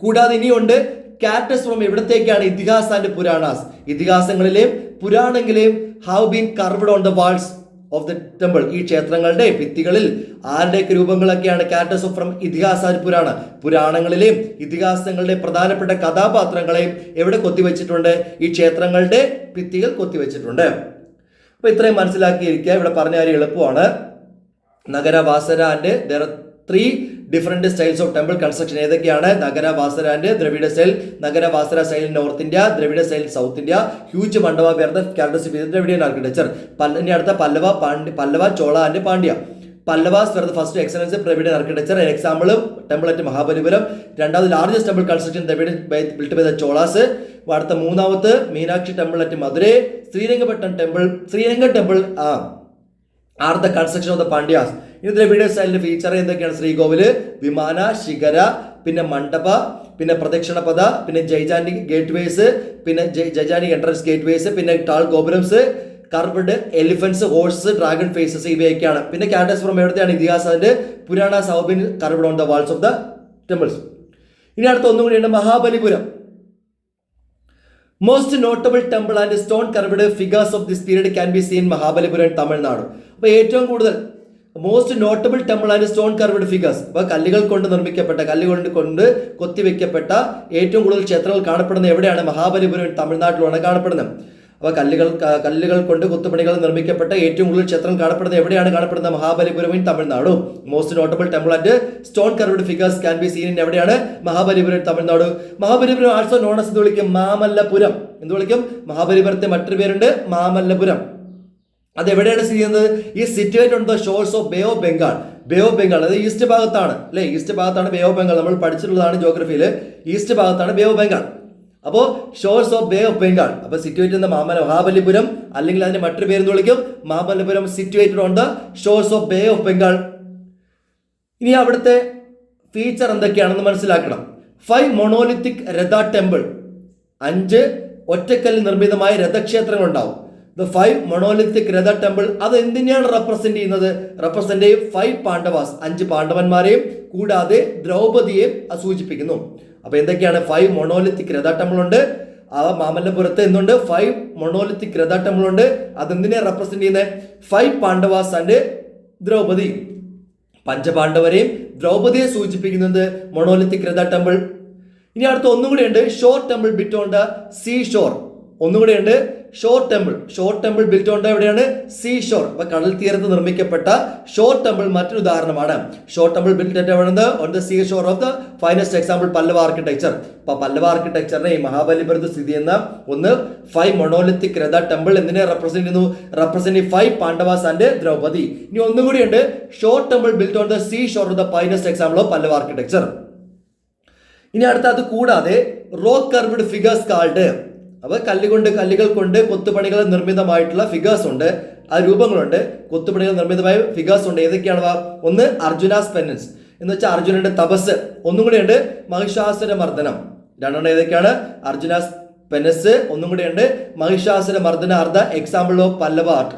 കൂടാതെ ഇനിയുണ്ട് ക്യാരക്ടേഴ്സ് ഫ്രോം എവിടത്തേക്കാണ്? ഇതിഹാസ് ആൻഡ് പുരാണാസ്. ഇതിഹാസങ്ങളിലെയും പുരാണങ്ങളിലെയും have been carved on the walls of the temple. ഈ ക്ഷേത്രങ്ങളുടെ ഭിത്തികളിൽ ആരുടെയൊക്കെ രൂപങ്ങളൊക്കെയാണ്? ക്യാരക്ടേഴ്സ് ഫ്രം ഇതിഹാസ് ആൻഡ് പുരാണങ്ങളിലെയും ഇതിഹാസങ്ങളുടെ പ്രധാനപ്പെട്ട കഥാപാത്രങ്ങളെയും എവിടെ കൊത്തിവെച്ചിട്ടുണ്ട്? ഈ ക്ഷേത്രങ്ങളുടെ ഭിത്തികൾ കൊത്തിവെച്ചിട്ടുണ്ട്. അപ്പൊ ഇത്രയും മനസ്സിലാക്കിയിരിക്കുക. ഇവിടെ പറഞ്ഞ കാര്യം എളുപ്പമാണ്. Nagara, Vesara and there are 3 different styles of temple construction. ഏതൊക്കെയാണ്? Nagara, Vesara and Dravida style. Nagara, Vesara style in north India, Dravida style South India. Huge mandapa were the characteristic Dravidian architecture. ഇനി അടുത്ത Pallava, Chola and Pandya. Pallavas were the first excellence Dravidian architecture. Example temple at Mahabalipuram. രണ്ടാമത് largest temple construction built by the Cholas. അടുത്ത മൂന്നാമത് Meenakshi temple at Madurai. Srirangapatnam temple are the construction of the Pandyas. ഇനി Dravida സ്റ്റൈലിന്റെ feature എന്തൊക്കെയാണ്? ശ്രീകോവില്, വിമാന, ശിഖര, പിന്നെ മണ്ഡപ, പിന്നെ പ്രദക്ഷിണ പദ, പിന്നെ ജൈജാനിക് ഗേറ്റ് വേസ്, പിന്നെ ജൈജാനിക് എൻട്രൻസ് ഗേറ്റ് വേസ്, പിന്നെ tall gopurams, carved elephants, horse, dragon faces ഇവയൊക്കെയാണ്. പിന്നെ ക്യാരക്ടേഴ്സ് ഫ്രോം എവിടത്തെയാണ്? ഇതിഹാസത്തിന്റെ Puranas have been carved on the walls of the temples. ഇനി അടുത്ത ഒന്നും കൂടിയുണ്ട് Mahabalipuram. Most notable temple and stone carved figures of this period can be seen Mahabalipuram, Tamil Nadu. അപ്പൊ ഏറ്റവും കൂടുതൽ most notable temple and stone carved figures, അപ്പൊ കല്ലുകൾ കൊണ്ട് കൊത്തിവെക്കപ്പെട്ട ഏറ്റവും കൂടുതൽ ക്ഷേത്രങ്ങൾ കാണപ്പെടുന്നത് എവിടെയാണ്? മഹാബലിപുരം, തമിഴ്നാട്ടിലാണ് കാണപ്പെടുന്നത്. അപ്പൊ കല്ലുകൾ കൊണ്ട് കൊത്തുപണികൾ നിർമ്മിക്കപ്പെട്ട ഏറ്റവും കൂടുതൽ ക്ഷേത്രം കാണപ്പെടുന്നത് എവിടെയാണ് കാണപ്പെടുന്നത്? Mahabalipuram in Tamil Nadu. Most notable temple and stone carved figures can be scene in എവിടെയാണ്? Mahabalipuram, Tamil Nadu. Mahabalipuram also known as എന്ത് വിളിക്കും? മാമല്ലപുരം. എന്ത് വിളിക്കും? മഹാബലിപുരത്തെ മറ്റൊരു പേരുണ്ട് മാമല്ലപുരം. അതെവിടെയാണ് സ്ഥിതി ചെയ്യുന്നത്? ഈ situate on the shores of bay of Bengal. അത് ഈസ്റ്റ് ഭാഗത്താണ് അല്ലെ? ഈസ്റ്റ് ഭാഗത്താണ് ബേ ഓഫ് ബംഗാൾ. നമ്മൾ പഠിച്ചിട്ടുള്ളതാണ് ജോഗ്രഫിയിൽ. ഈസ്റ്റ് ഭാഗത്താണ് ബേ ഓഫ് ബംഗാൾ. അപ്പോൾ shores of bay of Bengal. അപ്പൊ സിറ്റുവേറ്റ് ചെയ്യുന്ന മഹാബലിപുരം, അല്ലെങ്കിൽ അതിന്റെ മറ്റൊരു പേരെന്ന് വിളിക്കും Mamallapuram, situated on the shores of bay of Bengal. ഇനി അവിടുത്തെ ഫീച്ചർ എന്തൊക്കെയാണെന്ന് മനസ്സിലാക്കണം. 5 മൊണോലിത്തിക് രഥ ടെമ്പിൾ, 5 ഒറ്റക്കല്ലിൽ നിർമ്മിതമായ രഥക്ഷേത്രങ്ങൾ ഉണ്ടാവും. ദ 5 മൊണോലിത്തിക് രഥ ടെമ്പിൾ അത് എന്തിനെയാണ് റെപ്രസെന്റ് ചെയ്യുന്നത്? റെപ്രസെന്റ് 5 പാണ്ഡവാസ്, 5 പാണ്ഡവന്മാരെയും കൂടാതെ ദ്രൗപദിയെയും സൂചിപ്പിക്കുന്നു. അപ്പൊ എന്തൊക്കെയാണ്? 5 മൊണോലിത്തിക് രഥ ടെമ്പിൾ ഉണ്ട്. ആ മാമല്ലപുരത്ത് എന്തുണ്ട്? 5 മൊണോലിത്തിക് രഥ ടെമ്പിൾ ഉണ്ട്. അതെന്തിനെ റെപ്രസെന്റ് ചെയ്യുന്നത്? 5 പാണ്ഡവാസ് ആൻഡ് ദ്രൗപദി, പഞ്ചപാണ്ഡവരെയും ദ്രൗപദിയെ സൂചിപ്പിക്കുന്നത് മൊണോലിത്തിക് രഥ ടെമ്പിൾ. ഇനി അടുത്ത ഒന്നുകൂടി ഉണ്ട്, shore temple built on the sea shore. ഒന്നുകൂടി ഉണ്ട്, ഷോർ ടെമ്പിൾ ബിൽറ്റ് ഓൺ എവിടെയാണ്? Sea shore. അപ്പൊ കടൽ തീരത്ത് നിർമ്മിക്കപ്പെട്ട ഷോർ ടെമ്പിൾ മറ്റൊരു ഉദാഹരണമാണ്. ഷോർ ടെമ്പിൾ ബിൽറ്റ് എവിടെ? On the sea shore of the finest example Pallava architecture. അപ്പൊ പല്ലവ ആർക്കിടെക്ചറിനെ ഈ മഹാബലിപുരത്ത് സ്ഥിതി ചെയ്യുന്ന 5 മൊണോലിത്തിക് രഥ ടെമ്പിൾ എന്തിനെ റെപ്രസെന്റ് ചെയ്യുന്നു? Represent 5 Pandavas and Draupadi. ഇനി ഒന്നും കൂടിയുണ്ട്, shore temple built on the sea shore of the finest example of Pallava architecture. ഇനി അടുത്ത അത് കൂടാതെ റോക്ക് കർവ്ഡ് ഫിഗേഴ്സ് കാൾഡ്, അപ്പൊ കല്ലുകൾ കൊണ്ട് കൊത്തുപണികൾ നിർമ്മിതമായിട്ടുള്ള ഫിഗേഴ്സ് ഉണ്ട്, ആ രൂപങ്ങളുണ്ട്, കൊത്തുപണികൾ നിർമ്മിതമായ ഫിഗേഴ്സ് ഉണ്ട്. ഏതൊക്കെയാണ്? ഒന്ന് അർജുനാസ് പെനൻസ് എന്ന് വെച്ചാൽ അർജുനന്റെ തപസ്. ഒന്നും കൂടെയുണ്ട് മഹിഷാസുര മർദ്ദനം. രണ്ടെണ്ണം ഏതൊക്കെയാണ്? അർജുനാസ് പെനസ്, ഒന്നും കൂടെയുണ്ട് Mahishasura Mardana. Are the example of Pallava art.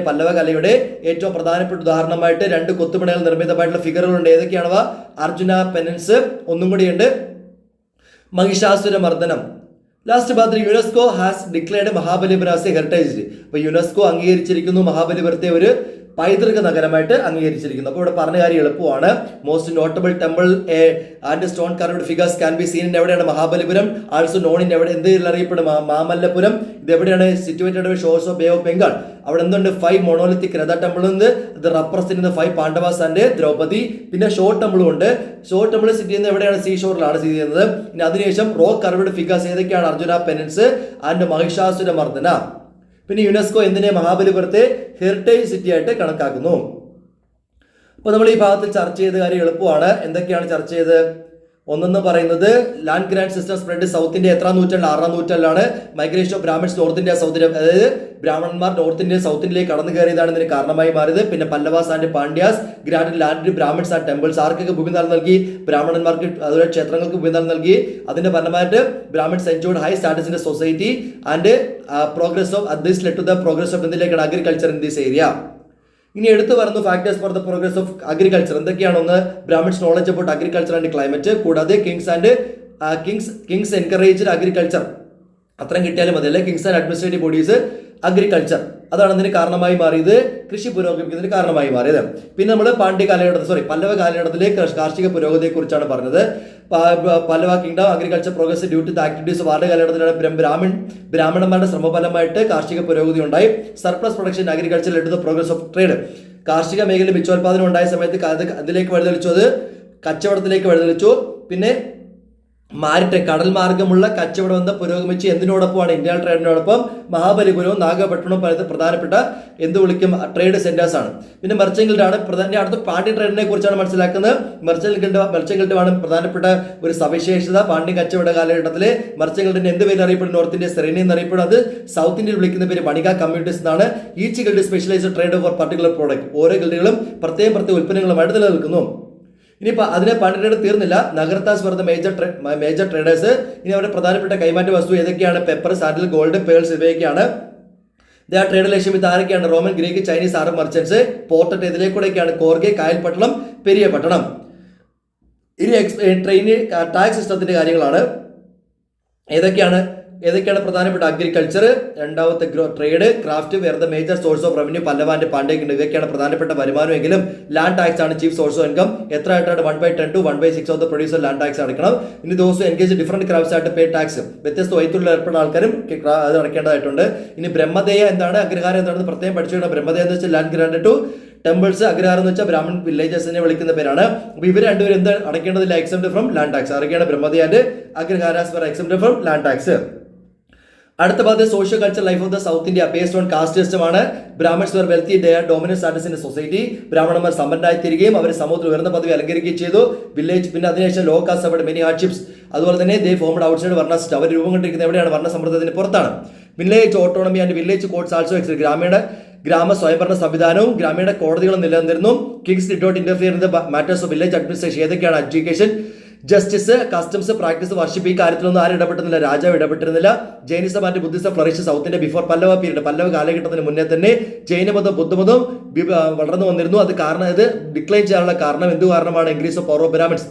Pallava കലയുടെ ഏറ്റവും പ്രധാനപ്പെട്ട ഉദാഹരണമായിട്ട് 2 കൊത്തുപണികൾ നിർമ്മിതമായിട്ടുള്ള ഫിഗറുകളുണ്ട്. ഏതൊക്കെയാണവ? അർജുന പെനൻസ്, ഒന്നും കൂടിയുണ്ട് മഹിഷാസുര മർദ്ദനം. ലാസ്റ്റ് ഭാഗത്ത് UNESCO has declared Mahabalipuram as A heritage. അപ്പൊ യുനെസ്കോ അംഗീകരിച്ചിരിക്കുന്നു മഹാബലിപുരത്തെ ഒരു പൈതൃക നഗരമായിട്ട് അംഗീകരിച്ചിരിക്കുന്നു. അപ്പോൾ ഇവിടെ പറഞ്ഞ കാര്യം എളുപ്പമാണ്. Most notable temple and stone carved figures can be scene in എവിടെയാണ്? മഹാബലിപുരം. ആൾസോ നോൺ ഇൻ എവിടെ എന്തിൽ അറിയപ്പെടും? മാമല്ലപുരം. ഇത് എവിടെയാണ്? Situated shores of bay of Bengal. അവിടെ എന്തുണ്ട്? 5 മൊണോലിത്തിക് രഥ ടെമ്പിൾ ഉണ്ട്. ഇത് റെപ്രസെന്റ് 5 പാണ്ഡവാസ് ആൻഡ് ദ്രൗപദി. പിന്നെ ഷോർ ടെമ്പിളും ഉണ്ട്. ഷോർ ടെമ്പിൾ സ്ഥിതി ചെയ്യുന്നത് എവിടെയാണ്? സീ ഷോറിലാണ് സ്ഥിതി ചെയ്യുന്നത്. ഇനി അതിനുശേഷം റോക്ക് കർവ്ഡ് ഫിഗേഴ്സ് ഏതൊക്കെയാണ്? Arjuna penance and Mahishasura Mardana. പിന്നെ യുനെസ്കോ എന്തിനെ? മഹാബലിപുരത്തെ ഹെറിറ്റേജ് സിറ്റി ആയിട്ട് കണക്കാക്കുന്നു. അപ്പൊ നമ്മൾ ഈ ഭാഗത്ത് ചർച്ച ചെയ്ത കാര്യം എളുപ്പമാണ്. എന്തൊക്കെയാണ് ചർച്ച ചെയ്ത്? ഒന്നെന്ന് പറയുന്നത് land grand system spread South India എത്രാം നൂറ്റാണ്ട്? 6ാം നൂറ്റാണ്ടിലാണ്. Migration of Brahmins north India south India, അതായത് ബ്രാഹ്മണന്മാർ നോർത്ത് ഇന്ത്യ സൗത്ത് ഇന്ത്യയിലേക്ക് കടന്നു കയറിയതാണ് ഇതിന് കാരണമായി മാറിയത്. പിന്നെ Pallavas and Pandyas grand land Brahmins and temples. ആർക്കൊക്കെ ഭൂമിദാനം നൽകി? ബ്രാഹ്മണന്മാർക്ക്, അതുപോലെ ക്ഷേത്രങ്ങൾക്ക് ഭൂമിദാനം നൽകി. അതിന്റെ ഫലമായിട്ട് Brahmins enjoyed high status in society and progress of this led to the progress of എന്തിലേക്കാണ്? Agriculture in this area. ഇനി എടുത്തു പറയുന്നു factors for the progress of agriculture. എന്തൊക്കെയാണ്? ഒന്ന് Brahmins knowledge about agriculture and climate. കൂടാതെ കിങ്സ് എൻകറേജ്ഡ് അഗ്രികൾച്ചർ. അത്രയും കിട്ടിയാലും മതി അല്ലേ? Kings and administrative bodies agriculture. അതാണ് അതിന് കാരണമായി മാറിയത്, കൃഷി പുരോഗമിക്കുന്നതിന് കാരണമായി മാറിയത്. പിന്നെ നമ്മൾ പല്ലവ കാലഘട്ടത്തിലെ കാർഷിക പുരോഗതിയെ കുറിച്ചാണ് പറഞ്ഞത്. Pallava kingdom agriculture progress due to the activities of ആരുടെ കാലഘട്ടത്തിലാണ്? ബ്രാഹ്മണന്മാരുടെ ശ്രമഫലമായിട്ട് കാർഷിക പുരോഗതി ഉണ്ടായി. Surplus production agriculture led to the progress of trade. കാർഷിക മേഖലയിൽ മിച്ചോൽപാദനം ഉണ്ടായ സമയത്ത് അതിലേക്ക് വഴിതെളിച്ചു, അത് കച്ചവടത്തിലേക്ക് വഴിതെളിച്ചു. പിന്നെ കടൽ മാർഗമുള്ള കച്ചവടം എന്ന് പുരോഗമിച്ച് എന്തിനോടൊപ്പമാണ്? ഇന്ത്യൻ ട്രേഡിനോടൊപ്പം. മഹാബലിപുരവും നാഗപട്ടണവും പ്രധാനപ്പെട്ട ട്രേഡ് സെന്റേഴ്സ് ആണ്. പിന്നെ മെർച്ചന്റ് ഗിൽഡാണ് അടുത്ത പാണ്ഡ്യൻ ട്രേഡിനെ കുറിച്ചാണ് മനസ്സിലാക്കുന്നത്. മെർച്ചന്റ് ഗിൽഡാണ് പ്രധാനപ്പെട്ട ഒരു സവിശേഷത. പാണ്ഡ്യൻ കച്ചവട കാലഘട്ടത്തിലെ മെർച്ചന്റ് ഗിൽഡിന് എന്ത് പേര് അറിയപ്പെടും? North India സെറേനി എന്നറിയപ്പെടും. അത് സൗത്ത് ഇന്ത്യയിൽ വിളിക്കുന്ന പേര് വണിക കമ്മ്യൂണിറ്റീസ് എന്നാണ്. Each guild specialised trade four particular product. ഓരോ ഗിൽഡുകളും പ്രത്യേക ഉൽപ്പന്നങ്ങളുമായിട്ട് നിലനിൽക്കുന്നു. ഇനിയിപ്പോൾ അതിനെ പാണ്ഡ്യൻ തീർന്നില്ല. നഗരത്താസ് പറഞ്ഞ മേജർ ട്രേഡേഴ്സ്. ഇനി അവരുടെ പ്രധാനപ്പെട്ട കൈമാറ്റ വസ്തു ഏതൊക്കെയാണ്? പെപ്പർ, സാൻഡൽ, ഗോൾഡ്, പേൾസ് ഇവയൊക്കെയാണ്. ട്രേഡ് ലക്ഷ്യം ഇത് ആരൊക്കെയാണ്? Roman, Greek, Chinese, Arab merchants. Port ഇതിലേക്കൂടെയൊക്കെയാണ് കോർഗെ, കായൽപട്ടണം, പെരിയപട്ടണം. ഇനി ട്രെയിൻ ടാക്സ് സിസ്റ്റത്തിന്റെ കാര്യങ്ങളാണ്. ഏതൊക്കെയാണ് പ്രധാനപ്പെട്ട? അഗ്രികൾച്ചർ, രണ്ടാമത്തെ trade, craft, were the major source of revenue Pallava and പാണ്ഡ്യക്കുണ്ട്. ഇതൊക്കെയാണ് പ്രധാനപ്പെട്ട വരുമാനമെങ്കിലും ലാൻഡ് ടാക്സ് ആണ് ചീഫ് സോഴ്സ് ഓഫ് ഇൻകം. എത്ര ആയിട്ടാണ്? 1/10 to 1/6 of the producer land tax അടക്കണം. ഇനി ദിവസം എൻഗേജ് ഡിഫറെന്റ് ക്രാഫ്റ്റ്സ് ആയിട്ട് പേ ടാക്സ്. വ്യത്യസ്ത വൈദ്യുതിയിൽ ഏർപ്പെടുന്ന ആൾക്കാരും അത് അടക്കേണ്ടതായിട്ടുണ്ട്. ഇനി ബ്രഹ്മദേയ എന്താണ്? അഗ്രഹാരം എന്താണെന്ന് പ്രത്യേകം പഠിച്ചു. ബ്രഹ്മദേയ എന്ന് വെച്ചാൽ ലാൻഡ് ഗ്രാൻഡ് ടു ടെമ്പിൾസ്. അഗ്രഹാരം എന്ന് വെച്ചാൽ ബ്രാഹ്മൺ വില്ലേജസിനെ വിളിക്കുന്ന പേരാണ്. അപ്പൊ ഇവർ രണ്ടുപേരും എന്താ അടക്കേണ്ടതില്ല? Except from land tax. അതൊക്കെയാണ് Brahmadeya and agraharas were except from land tax. അടുത്ത ഭാഗത്ത് socio culture life of the south India based on caste system ആണ്. Brahmins were wealthy, they are dominant status in society. ബ്രാഹ്മണന്മാർ സമ്പന്നരായിത്തീരുകയും അവർ സമൂഹത്തിൽ ഉയർന്ന പദവി അലങ്കരിക്കുകയും ചെയ്തു. വില്ലേജ്. പിന്നെ അതിനുശേഷം low caste suffered many hardships. അതുപോലെ തന്നെ ദേ ഫോംഡ് ഔട്ട്സൈഡ് വർണ്ണ. അവർ രൂപം കൊണ്ടിരിക്കുന്നത് എവിടെയാണ്? വർണ്ണ സമ്പ്രദായത്തിന് പുറത്താണ്. Village autonomy and village courts also exist. ഗ്രാമ സ്വയംഭരണ സംവിധാനവും ഗ്രാമീണ കോടതികളും നിലനിന്നിരുന്നു. Kings did not interfere in the matters of village administration. ഏതൊക്കെയാണ്? Education, justice, customs, practice, worship. ഈ കാര്യത്തിലൊന്നും ആരും ഇടപെട്ടിരുന്നില്ല. രാജാവ് ഇടപെട്ടിരുന്നില്ല. Jainism and Buddhism flourish South India before Pallava period. Pallava കാലഘട്ടത്തിന് മുന്നേ തന്നെ ജൈനമതം ബുദ്ധമതം വളർന്നു വന്നിരുന്നു. അത് ഡിക്ലൈൻ ചെയ്യാനുള്ള കാരണം എന്ത് കാരണമാണ്? Increase of power of Brahmins.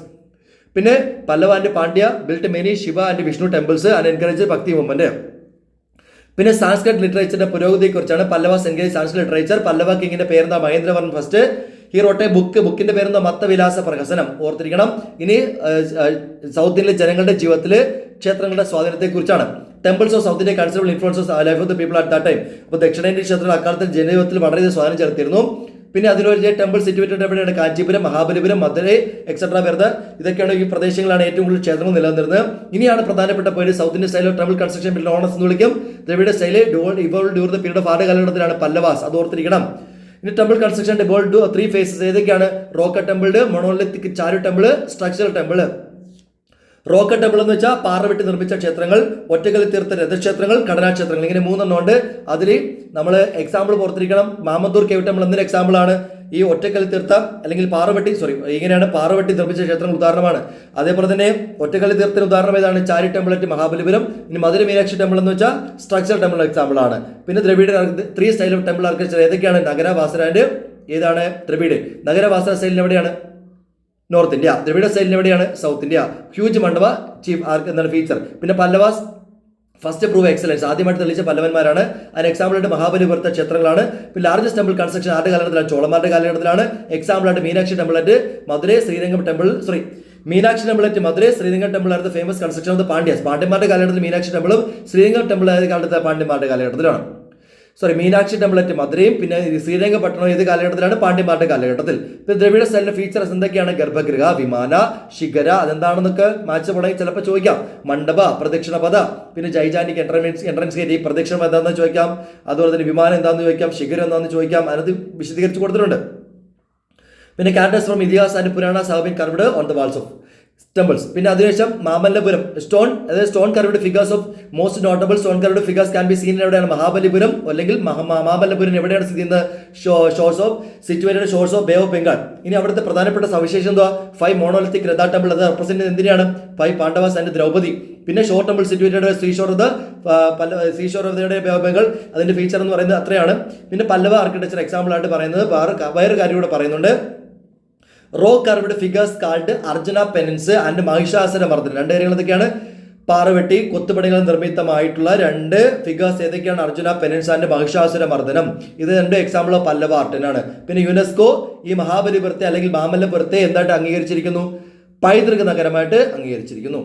പിന്നെ Pallava and Pandya built many Shiva and Vishnu temples and encourage Bhakti movement. പിന്നെ സാൻസ്ക്രിറ്റ് ലിറ്ററേച്ചറിന്റെ പുരോഗതിയെക്കുറിച്ചാണ്. Pallavas encourage Sanskrit literature. പല്ലവ കിങ്ങിന്റെ പേരെന്താ? Mahendravarman first. He wrote a ബുക്കിന്റെ പേരെന്താ? മത്തവിലാസ പ്രഹസനം. ഓർത്തിരിക്കണം. ഇനി സൗത്ത് ഇന്ത്യയിലെ ജനങ്ങളുടെ ജീവിതത്തിൽ ക്ഷേത്രങ്ങളുടെ സ്വാധീനത്തെ കുറിച്ചാണ്. Temples of South India considerable influence of life of the people at that time. അപ്പോൾ ദക്ഷിണേന്ത്യൻ ക്ഷേത്രങ്ങൾ അക്കാലത്ത് ജനജീവിതത്തിൽ വളരെയധികം സ്വാധീനം ചെലുത്തിയിരുന്നു. പിന്നെ അതിലൊരു ടെമ്പിൾ സിറ്റുവേറ്റഡ് എവിടെയാണ്? കാഞ്ചീപുരം, മഹാബലിപുരം, മധുരൈ എക്സെട്രാ വരുന്നത്. ഇതൊക്കെയാണ് ഈ പ്രദേശങ്ങളാണ് ഏറ്റവും കൂടുതൽ ക്ഷേത്രങ്ങൾ നിലനിന്നിരുന്നത്. ഇനിയാണ് പ്രധാനപ്പെട്ട point south Indian style of temple construction build ഓണസ് എന്ന് വിളിക്കും. Dravida style evolve during the period of ആദ്യ കാലഘട്ടത്തിലാണ് പല്ലവാസ്. അത് ഓർത്തിരിക്കണം. ഇനി ടെമ്പിൾ കൺസ്ട്രക്ഷൻ ഇവോൾവ് 3 phases. ഏതൊക്കെയാണ്? റോക്ക് ടെമ്പിൾ, മൊണോലിത്തിക് ചാരു temple, structural temple. Rock temple എന്ന് വെച്ചാൽ പാറ വെട്ടി നിർമ്മിച്ച ക്ഷേത്രങ്ങൾ, ഒറ്റക്കല്ലിൽ തീർത്ത രഥക്ഷേത്രങ്ങൾ, ഘടനാക്ഷേത്രങ്ങൾ, ഇങ്ങനെ 3 എണ്ണം ഉണ്ട്. അതിൽ നമ്മൾ എക്സാമ്പിൾ പുറത്തിരിക്കണം. മാമന്തൂർ കേവ് ടെമ്പിൾ എന്നൊരു എക്സാമ്പിൾ ആണ്. ഈ ഒറ്റക്കല്ലിൽ തീർത്ത അല്ലെങ്കിൽ ഇങ്ങനെയാണ് പാറവെട്ടി നിർമ്മിച്ച ക്ഷേത്രങ്ങൾ ഉദാഹരണമാണ്. അതേപോലെ തന്നെ ഒറ്റക്കല്ലിൽ തീർത്തിന് ഉദാഹരണം ഏതാണ്? ചാരി ടെമ്പിൾ അറ്റ് മഹാബലിപുരം. ഇനി മധുര മീനാക്ഷി ടെമ്പിൾ എന്ന് വെച്ചാൽ സ്ട്രക്ചറൽ ടെമ്പിൾ എക്സാമ്പിൾ ആണ്. പിന്നെ Dravida 3 style of temple architecture ഏതൊക്കെയാണ്? നഗര, വാസന ആൻഡ് ഏതാണ്? ദ്രവിഡ്. നഗര വാസന സ്റ്റൈലിന് എവിടെയാണ്? North India. ദ്രവിഡ സ്റ്റൈലിന് എവിടെയാണ്? South India. ഹ്യൂജ് മണ്ഡപ ചീഫ് ആർക്ക് എന്നാണ് ഫീച്ചർ. പിന്നെ പല്ലവാസ് ഫസ്റ്റ് പ്രൂവ് എക്സലൻസ്, ആദ്യമായിട്ട് തെളിയിച്ച പല്ലവന്മാരാണ്. അതിന് എക്സാമ്പിളായിട്ട് മഹാബലിപുരത്തെ ക്ഷേത്രങ്ങളാണ്. പിന്നെ ലാർജസ്റ്റ് ടെമ്പിൾ കൺസ്ട്രക്ഷൻ ആരുടെ കാലഘട്ടത്തിലാണ്? ചോളന്മാരുടെ കാലഘട്ടത്തിലാണ്. എക്സാമ്പിളായിട്ട് Meenakshi temple at Madurai, Srirangam temple Meenakshi temple at Madurai, Srirangam temple ആയിരുന്നു famous construction of the Pandyas. പാണ്ഡ്യന്മാരുടെ കാലഘട്ടത്തിൽ മീനാക്ഷി ടെമ്പിളും ശ്രീരംഗം ടെമ്പിൾ ആയത് കാലത്ത് പാണ്ഡ്യന്മാരുടെ കാലഘട്ടത്തിലാണ്. മീനാക്ഷി ടെമ്പിൾ അറ്റ് മധുരയും പിന്നെ ശ്രീരംഗപട്ടണം ഏത് കാലഘട്ടത്തിലാണ്? പാണ്ഡ്യന്മാരുടെ കാലഘട്ടത്തിൽ. പിന്നെ ദ്രവിഡ സ്റ്റൈലിന്റെ ഫീച്ചേഴ്സ് എന്തൊക്കെയാണ്? ഗർഭഗൃഹ, വിമാന, ശിഖര, അതെന്താണെന്നൊക്കെ മാച്ച് പടങ്ങി ചിലപ്പോൾ ചോദിക്കാം. മണ്ഡപ, പ്രദക്ഷിണപഥ, പിന്നെ ജൈജാനിക് എൻട്രൻസ് ഗേറ്റ്, ഈ പ്രദക്ഷിണം എന്താണെന്ന് ചോദിക്കാം. അതുപോലെ തന്നെ വിമാനം എന്താണെന്ന് ചോദിക്കാം, ശിഖരം എന്താണെന്ന് ചോദിക്കാം. അതിനകത്ത് വിശദീകരിച്ച് കൊടുത്തിട്ടുണ്ട്. പിന്നെ characters from Itihas and Puranas have been carved on the walls of temples. പിന്നെ അതിനുശേഷം Mamallapuram stone carved figures of most notable stone carved figures can be seen എവിടെയാണ്? മഹാബലിപുരം അല്ലെങ്കിൽ മാമല്ലപുരം എവിടെയാണ് സ്ഥിതി ചെയ്യുന്നത്? Shores of bay of Bengal. ഇനി അവിടുത്തെ പ്രധാനപ്പെട്ട സവിശേഷം എന്തുവാ? 5 മോണോലിത്തിക് രഥ ടെമ്പിൾ. അത് റെപ്രസെന്റ് എന്തിനാണ്? 5 പാണ്ഡവാസ് ആൻഡ് ദ്രൗപദി. പിന്നെ shore temple situated seashore of the Bengal. അതിന്റെ ഫീച്ചർ എന്ന് പറയുന്നത് അത്രയാണ്. പിന്നെ പല്ലവ ആർക്കിടെക്ചർ എക്സാമ്പിൾ ആയിട്ട് പറയുന്നത് വേറെ കാര്യം കൂടെ പറയുന്നുണ്ട്. Rock carved figures called Arjuna penance and Mahishasura Mardanam. 2 കാര്യങ്ങൾ എന്തൊക്കെയാണ്? പാറവെട്ടി കൊത്തുപണികൾ നിർമ്മിതമായിട്ടുള്ള 2 ഫിഗേഴ്സ് ഏതൊക്കെയാണ്? അർജുന പെനൻസ് ആൻഡ് മഹിഷാസുര മർദ്ദനം. ഇത് 2 എക്സാമ്പിൾ ഓഫ് പല്ലവ ആർട്ടിനാണ്. പിന്നെ യുനെസ്കോ ഈ മഹാബലിപുരത്തെ അല്ലെങ്കിൽ മാമല്ലപുരത്തെ എന്തായിട്ട് അംഗീകരിച്ചിരിക്കുന്നു? പൈതൃക നഗരമായിട്ട് അംഗീകരിച്ചിരിക്കുന്നു.